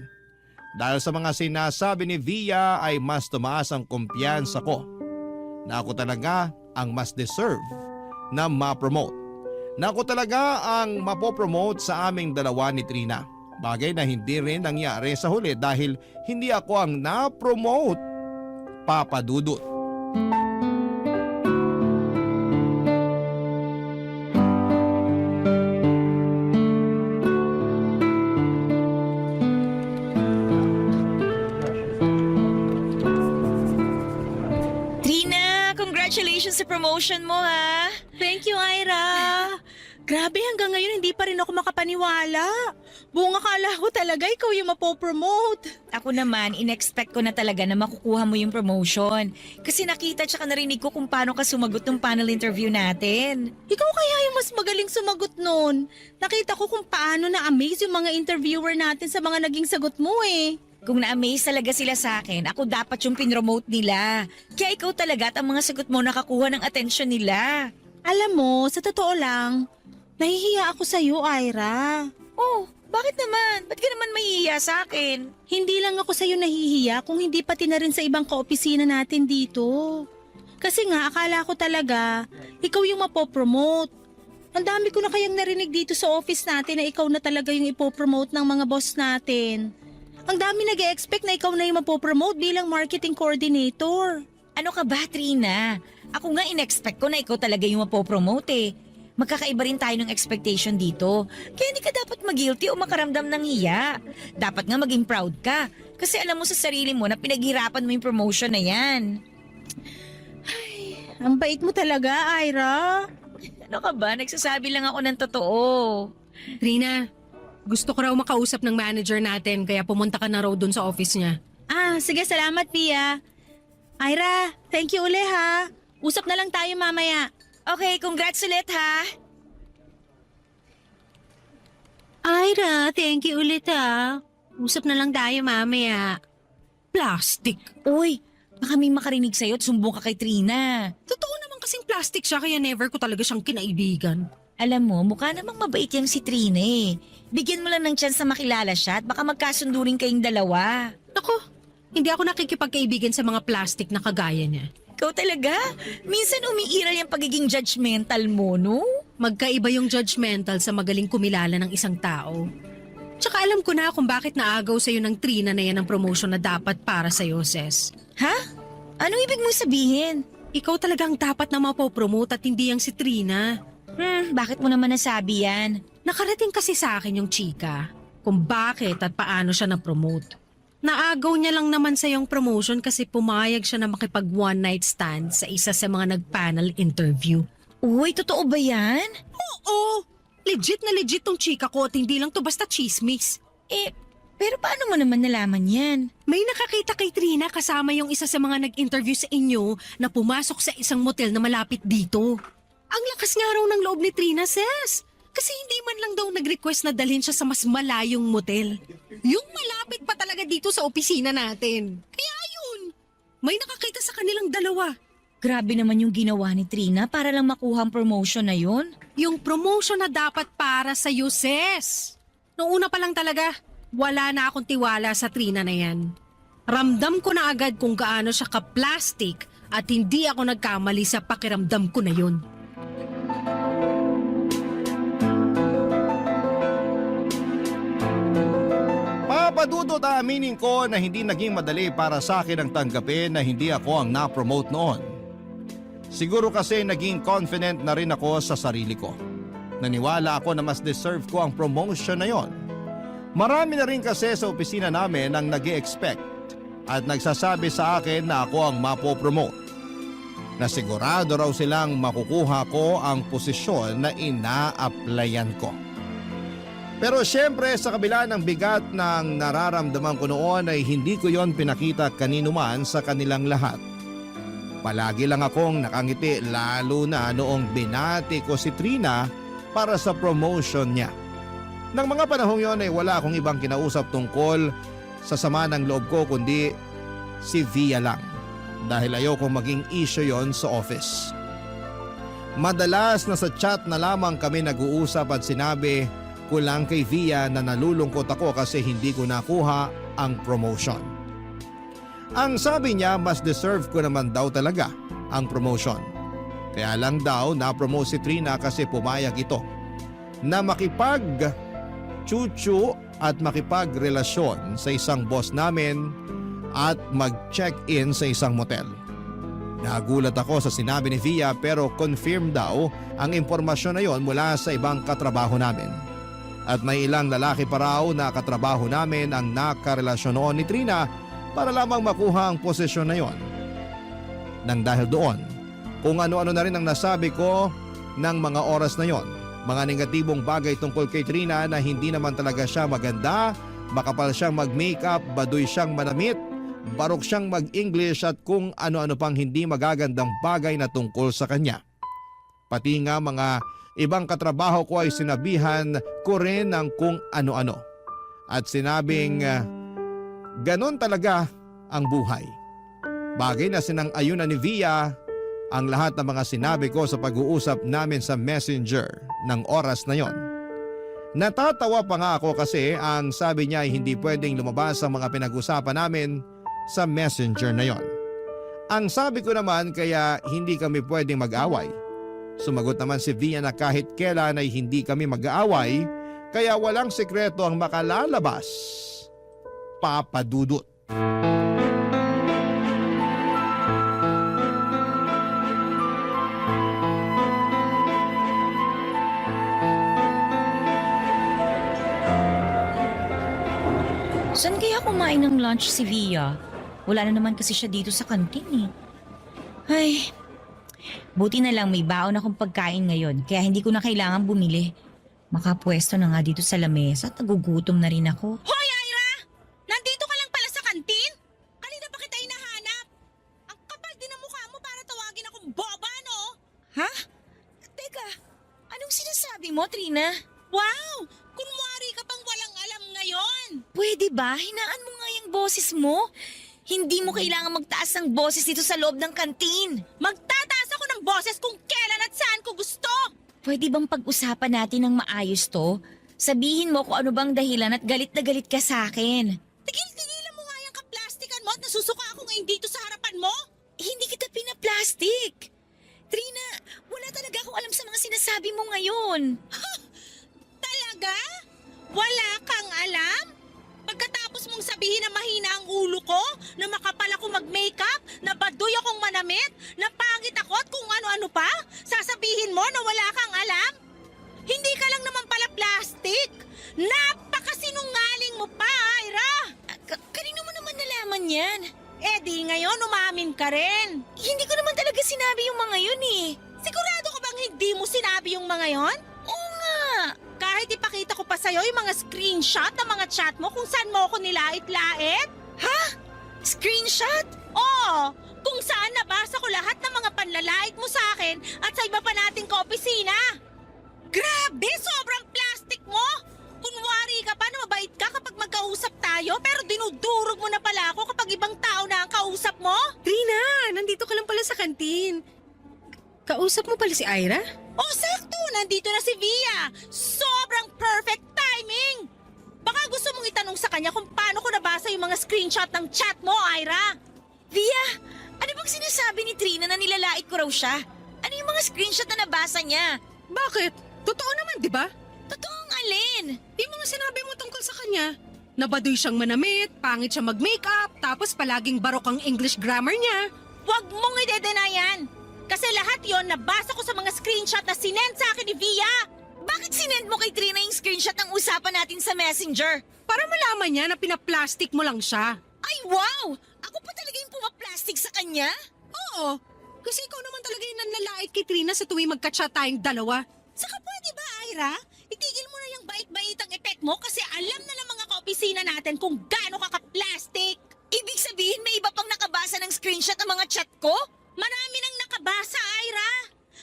Dahil sa mga sinasabi ni Via ay mas tumaas ang kumpiyansa ko na ako talaga ang mas deserve na ma-promote. Na ako talaga ang mapopromote sa aming dalawa ni Trina. Bagay na hindi rin nangyari sa huli dahil hindi ako ang na-promote, Papa Dudut. Trina, congratulations sa promotion mo ha. Thank you, Ira. Grabe, hanggang ngayon hindi pa rin ako makapaniwala. Buong akala ko talaga ikaw yung mapopromote. Ako naman, in-expect ko na talaga na makukuha mo yung promotion. Kasi nakita tsaka narinig ko kung paano ka sumagot ng panel interview natin. Ikaw kaya yung mas magaling sumagot nun. Nakita ko kung paano na-amaze yung mga interviewer natin sa mga naging sagot mo eh. Kung na-amaze talaga sila sa akin, ako dapat yung pinromote nila. Kaya ikaw talaga at ang mga sagot mo nakakuha ng atensyon nila. Alam mo, sa totoo lang, nahihiya ako sa'yo, Ira. Oh, bakit naman? Ba't ka naman mahihiya sa akin? Hindi lang ako sa'yo nahihiya kung hindi pati na rin sa ibang kaopisina natin dito. Kasi nga, akala ko talaga, ikaw yung mapopromote. Ang dami ko na kayang narinig dito sa office natin na ikaw na talaga yung ipopromote ng mga boss natin. Ang dami nag-e-expect na ikaw na yung mapopromote bilang marketing coordinator. Ano ka ba, Trina? Ako nga in-expect ko na ikaw talaga yung mapopromote eh. Magkakaiba rin tayo ng expectation dito. Kaya hindi ka dapat mag-guilty o makaramdam ng hiya. Dapat nga maging proud ka. Kasi alam mo sa sarili mo na pinaghirapan mo yung promotion na yan. Ang bait mo talaga, Ira. Ano ka ba? Nagsasabi lang ako ng totoo. Trina, gusto ko raw makausap ng manager natin kaya pumunta ka na raw dun sa office niya. Ah, sige, salamat, Pia. Ira, thank you uli ha. Usap na lang tayo mamaya. Okay, congrats ulit ha. Ira, thank you ulit ha. Usap na lang tayo mamaya. Plastic. Uy, baka may makarinig sa'yo at sumbong ka kay Trina. Totoo naman kasing plastic siya kaya never ko talaga siyang kinaibigan. Alam mo, mukha namang mabait yang si Trina eh. Bigyan mo lang ng chance na makilala siya at baka magkasundo rin kayong dalawa. Naku, hindi ako nakikipagkaibigan sa mga plastic na kagaya niya. Ikaw talaga? Minsan umiiral yung pagiging judgmental mo, no? Magkaiba yung judgmental sa magaling kumilala ng isang tao. Tsaka alam ko na kung bakit naagaw sa'yo ng Trina na yan ang promotion na dapat para sa'yo, Ses. Ha? Anong ibig mo sabihin? Ikaw talagang dapat na mapopromote at hindi yang si Trina. Bakit mo naman nasabi yan? Nakarating kasi sa akin yung chika kung bakit at paano siya na-promote. Naagaw niya lang naman sa yung promotion kasi pumayag siya na makipag one night stand sa isa sa mga nag-panel interview. Uy, totoo ba yan? Oo! Legit na legit tong chika ko at hindi lang to basta chismis. Pero paano mo naman nalaman yan? May nakakita kay Trina kasama yung isa sa mga nag-interview sa inyo na pumasok sa isang motel na malapit dito. Ang lakas nga raw ng loob ni Trina, sis. Kasi hindi man lang daw nag-request na dalhin siya sa mas malayong motel. Yung malapit pa talaga dito sa opisina natin. Kaya yun, may nakakita sa kanilang dalawa. Grabe naman yung ginawa ni Trina para lang makuha ang promotion na yun. Yung promotion na dapat para sa sis. Noong una pa lang talaga, wala na akong tiwala sa Trina na yan. Ramdam ko na agad kung gaano siya ka-plastic at hindi ako nagkamali sa pakiramdam ko na yun. Papadudot aminin ko na hindi naging madali para sa akin ang tanggapin na hindi ako ang na-promote noon. Siguro kasi naging confident na rin ako sa sarili ko. Naniwala ako na mas deserve ko ang promotion na yon. Marami na rin kasi sa opisina namin ang nag-e-expect at nagsasabi sa akin na ako ang mapopromote. Na sigurado raw silang makukuha ko ang posisyon na ina-applyan ko. Pero syempre sa kabila ng bigat ng nararamdaman ko noon ay hindi ko yon pinakita kanino man sa kanilang lahat. Palagi lang akong nakangiti lalo na noong binati ko si Trina para sa promotion niya. Nang mga panahong yon ay wala akong ibang kinausap tungkol sa sama ng loob ko kundi si Via lang. Dahil ayokong maging issue yon sa office. Madalas na sa chat na lamang kami nag-uusap at sinabi ko lang kay Via na nalulungkot ako kasi hindi ko nakuha ang promotion. Ang sabi niya mas deserve ko naman daw talaga ang promotion. Kaya lang daw na-promote si Trina kasi pumayag ito na makipag-chuchu at makipagrelasyon sa isang boss namin at mag-check-in sa isang motel. Nagulat ako sa sinabi ni Via pero confirm daw ang impormasyon na yon mula sa ibang katrabaho namin. At may ilang lalaki pa raw na katrabaho namin ang nakarelasyon noon ni Trina para lamang makuha ang posisyon na yon. Nang dahil doon, kung ano-ano na rin ang nasabi ko ng mga oras na yon. Mga negatibong bagay tungkol kay Trina na hindi naman talaga siya maganda, makapal siyang mag-makeup, baduy siyang manamit, barok siyang mag-English at kung ano-ano pang hindi magagandang bagay na tungkol sa kanya. Pati nga mga ibang katrabaho ko ay sinabihan ko rin ng kung ano-ano. At sinabing ganon talaga ang buhay. Bagay na sinang-ayunan ni Via ang lahat ng mga sinabi ko sa pag-uusap namin sa Messenger ng oras na yon. Natatawa pa nga ako kasi ang sabi niya ay hindi pwedeng lumabas ang mga pinag-usapan namin sa Messenger na yon. Ang sabi ko naman kaya hindi kami pwedeng mag-away. Sumagot naman si Via na kahit kailan ay hindi kami mag-aaway kaya walang sekreto ang makalalabas. Papadudot. Saan kaya kumain ng lunch si Via? Wala na naman kasi siya dito sa kantin eh. Ay, buti na lang may baon akong pagkain ngayon kaya hindi ko na kailangan bumili. Makapwesto na nga dito sa lamesa at nagugutom na rin ako. Hoy, Ira! Nandito ka lang pala sa kantin? Kanina pa kita hinahanap. Ang kapal din ang mukha mo para tawagin akong boba, no? Ha? Teka, anong sinasabi mo, Trina? Wow! Kunwari ka pang walang alam ngayon. Pwede ba? Hinaan mo nga yung boses mo. Hindi mo kailangan magtaas ng boses dito sa loob ng kantin. Magtataas ako ng boses kung kailan at saan ko gusto. Pwede bang pag-usapan natin ng maayos to? Sabihin mo kung ano bang dahilan at galit na galit ka sa akin. Tigil-tigilan mo nga yung kaplastikan mo at nasusuka ako ngayon dito sa harapan mo. Hindi kita pinaplastic. Trina, wala talaga akong alam sa mga sinasabi mo ngayon. Talaga? Wala kang alam? Pagkatapos mong sabihin na mahina ang ulo ko, na makapal ako mag-makeup, na baduy akong manamit, na pangit ako at kung ano-ano pa, sasabihin mo na wala kang alam? Hindi ka lang naman pala plastic. Napakasinungaling mo pa, Ira! Kanino mo naman yan? Eh di ngayon umamin ka rin. Hindi ko naman talaga sinabi yung mga yun eh. Sigurado ka bang hindi mo sinabi yung mga yon? Oo nga. Kahit ipakita ko pa sa'yo yung mga screenshot ng mga chat mo kung saan mo ako nilait-lait? Screenshot? Oo, kung saan nabasa ko lahat ng mga panlalait mo sa akin at sa iba pa nating kaopisina. Grabe, sobrang plastic mo! Kunwari ka pa na mabait ka kapag magkausap tayo pero dinudurog mo na pala ako kapag ibang tao na ang kausap mo? Trina, nandito ka lang pala sa kantin. Kausap mo pala si Ira? Oh, sakto! Nandito na si Via! Sobrang perfect timing! Baka gusto mong itanong sa kanya kung paano ko nabasa yung mga screenshot ng chat mo, Ira! Via, ano bang sinasabi ni Trina na nilalait ko raw siya? Ano yung mga screenshot na nabasa niya? Bakit? Totoo naman, di ba? Totoong alin? Yung mga sinabi mo tungkol sa kanya. Nabadoy siyang manamit, pangit siya mag-makeup, tapos palaging barok ang English grammar niya. Huwag mong idedena yan! Kasi lahat yon nabasa ko sa mga screenshot na sinend sa akin ni Via! Bakit sinend mo kay Trina yung screenshot ng usapan natin sa messenger? Para malaman niya na pinaplastic mo lang siya. Ay wow! Ako pa talaga yung pumaplastic sa kanya? Oo, kasi ikaw naman talaga yung nanlalait kay Trina sa tuwing magka-chat tayong dalawa. Saka pwede ba, Ira? Itigil mo na yung bait-baitang effect mo kasi alam na ng mga kaopisina natin kung gaano ka ka-plastic. Ibig sabihin may iba pang nakabasa ng screenshot ng mga chat ko? Marami nang nakabasa, Ira.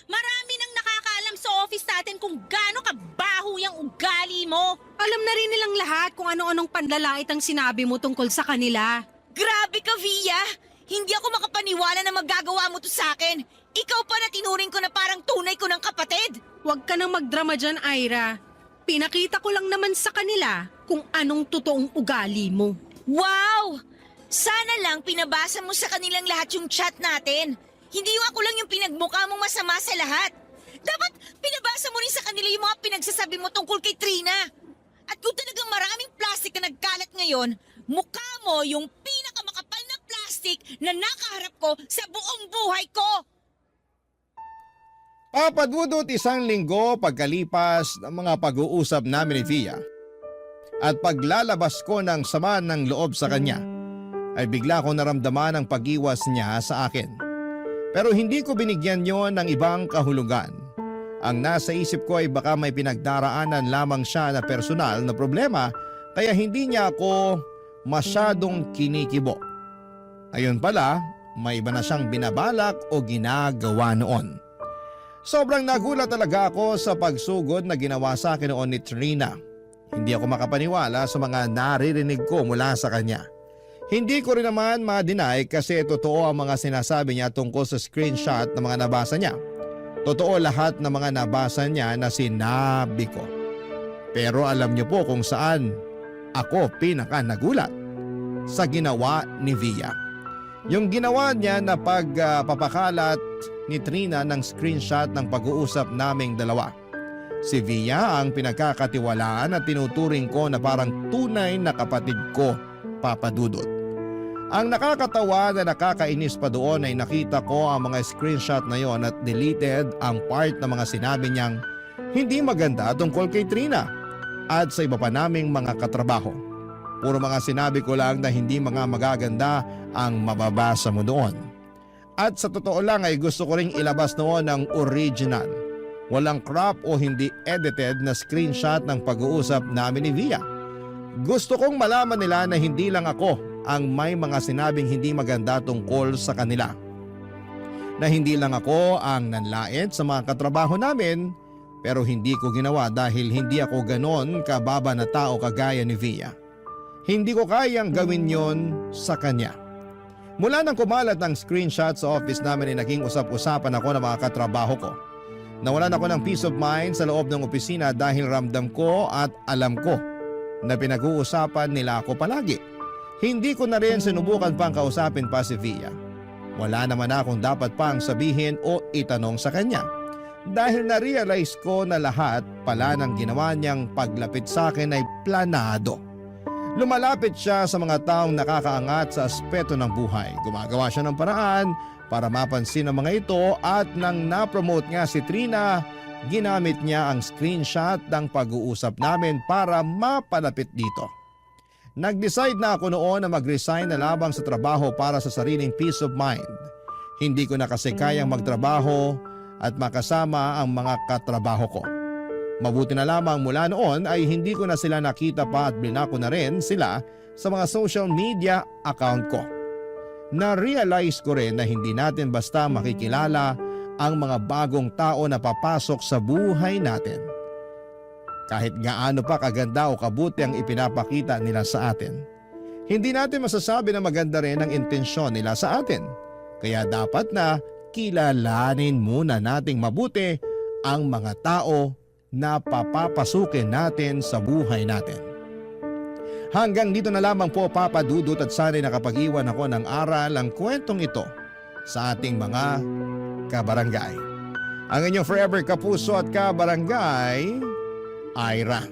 Marami nang nakakaalam sa office natin kung gaano kabaho yung ugali mo. Alam na rin nilang lahat kung ano-anong panlalait ang sinabi mo tungkol sa kanila. Grabe ka, Via! Hindi ako makapaniwala na magagawa mo to sa akin. Ikaw pa na tinuring ko na parang tunay ko ng kapatid. Huwag ka nang magdrama dyan, Ira. Pinakita ko lang naman sa kanila kung anong totoong ugali mo. Wow! Sana lang pinabasa mo sa kanilang lahat yung chat natin. Hindi yung ako lang yung pinagmukha mong masama sa lahat. Dapat pinabasa mo rin sa kanila yung mga pinagsasabi mo tungkol kay Trina. At kung talagang maraming plastic na nagkalat ngayon, mukha mo yung pinakamakapal na plastic na nakaharap ko sa buong buhay ko. Papadudot isang linggo pagkalipas ng mga pag-uusap namin ni Via at paglalabas ko ng sama ng loob sa kanya, ay bigla ko naramdaman ang pag-iwas niya sa akin. Pero hindi ko binigyan yon ng ibang kahulugan. Ang nasa isip ko ay baka may pinagdaraanan lamang siya na personal na problema kaya hindi niya ako masyadong kinikibo. Ayun pala, may iba na siyang binabalak o ginagawa noon. Sobrang nagulat talaga ako sa pagsugod na ginawa sa akin noon ni Trina. Hindi ako makapaniwala sa mga naririnig ko mula sa kanya. Hindi ko rin naman ma-deny kasi totoo ang mga sinasabi niya tungkol sa screenshot na mga nabasa niya. Totoo lahat ng mga nabasa niya na sinabi ko. Pero alam niyo po kung saan ako pinaka nagulat. Sa ginawa ni Via. Yung ginawa niya na pagpapakalat ni Trina ng screenshot ng pag-uusap naming dalawa. Si Via ang pinagkakatiwalaan at tinuturing ko na parang tunay na kapatid ko, Papa Dudut. Ang nakakatawa na nakakainis pa doon ay nakita ko ang mga screenshot na yon at deleted ang part ng mga sinabi niyang hindi maganda tungkol kay Trina at sa iba pa naming mga katrabaho. Puro mga sinabi ko lang na hindi mga magaganda ang mababasa mo doon. At sa totoo lang ay gusto ko ring ilabas noon ang original. Walang crop o hindi edited na screenshot ng pag-uusap namin ni Via. Gusto kong malaman nila na hindi lang ako ang may mga sinabing hindi maganda tungkol sa kanila. Na hindi lang ako ang nanlait sa mga katrabaho namin, pero hindi ko ginawa dahil hindi ako ganon kababa na tao kagaya ni Via. Hindi ko kayang gawin yon sa kanya. Mula nang kumalat ang screenshot sa office namin ay naging usap-usapan ako ng mga katrabaho ko. Nawalan ako ng peace of mind sa loob ng opisina dahil ramdam ko at alam ko na pinag-uusapan nila ako palagi. Hindi ko na rin sinubukan pang kausapin pa si Via. Wala naman akong dapat pang sabihin o itanong sa kanya. Dahil na-realize ko na lahat pala ng ginawa niyang paglapit sa akin ay planado. Lumalapit siya sa mga taong nakakaangat sa aspeto ng buhay. Gumagawa siya ng paraan para mapansin ang mga ito at nang na-promote nga si Trina, ginamit niya ang screenshot ng pag-uusap namin para mapalapit dito. Nag-decide na ako noon na mag-resign na labang sa trabaho para sa sariling peace of mind. Hindi ko na kasi kayang magtrabaho at makasama ang mga katrabaho ko. Mabuti na lamang mula noon ay hindi ko na sila nakita pa at blinako na rin sila sa mga social media account ko. Na-realize ko rin na hindi natin basta makikilala ang mga bagong tao na papasok sa buhay natin. Kahit gaano pa kaganda o kabuti ang ipinapakita nila sa atin. Hindi natin masasabi na maganda rin ang intensyon nila sa atin. Kaya dapat na kilalanin muna nating mabuti ang mga tao na papapasukin natin sa buhay natin. Hanggang dito na lamang po Papa Dudut at sana'y nakapag-iwan ako ng aral ang kwentong ito sa ating mga kabarangay. Ang inyong forever kapuso at kabarangay, Ira.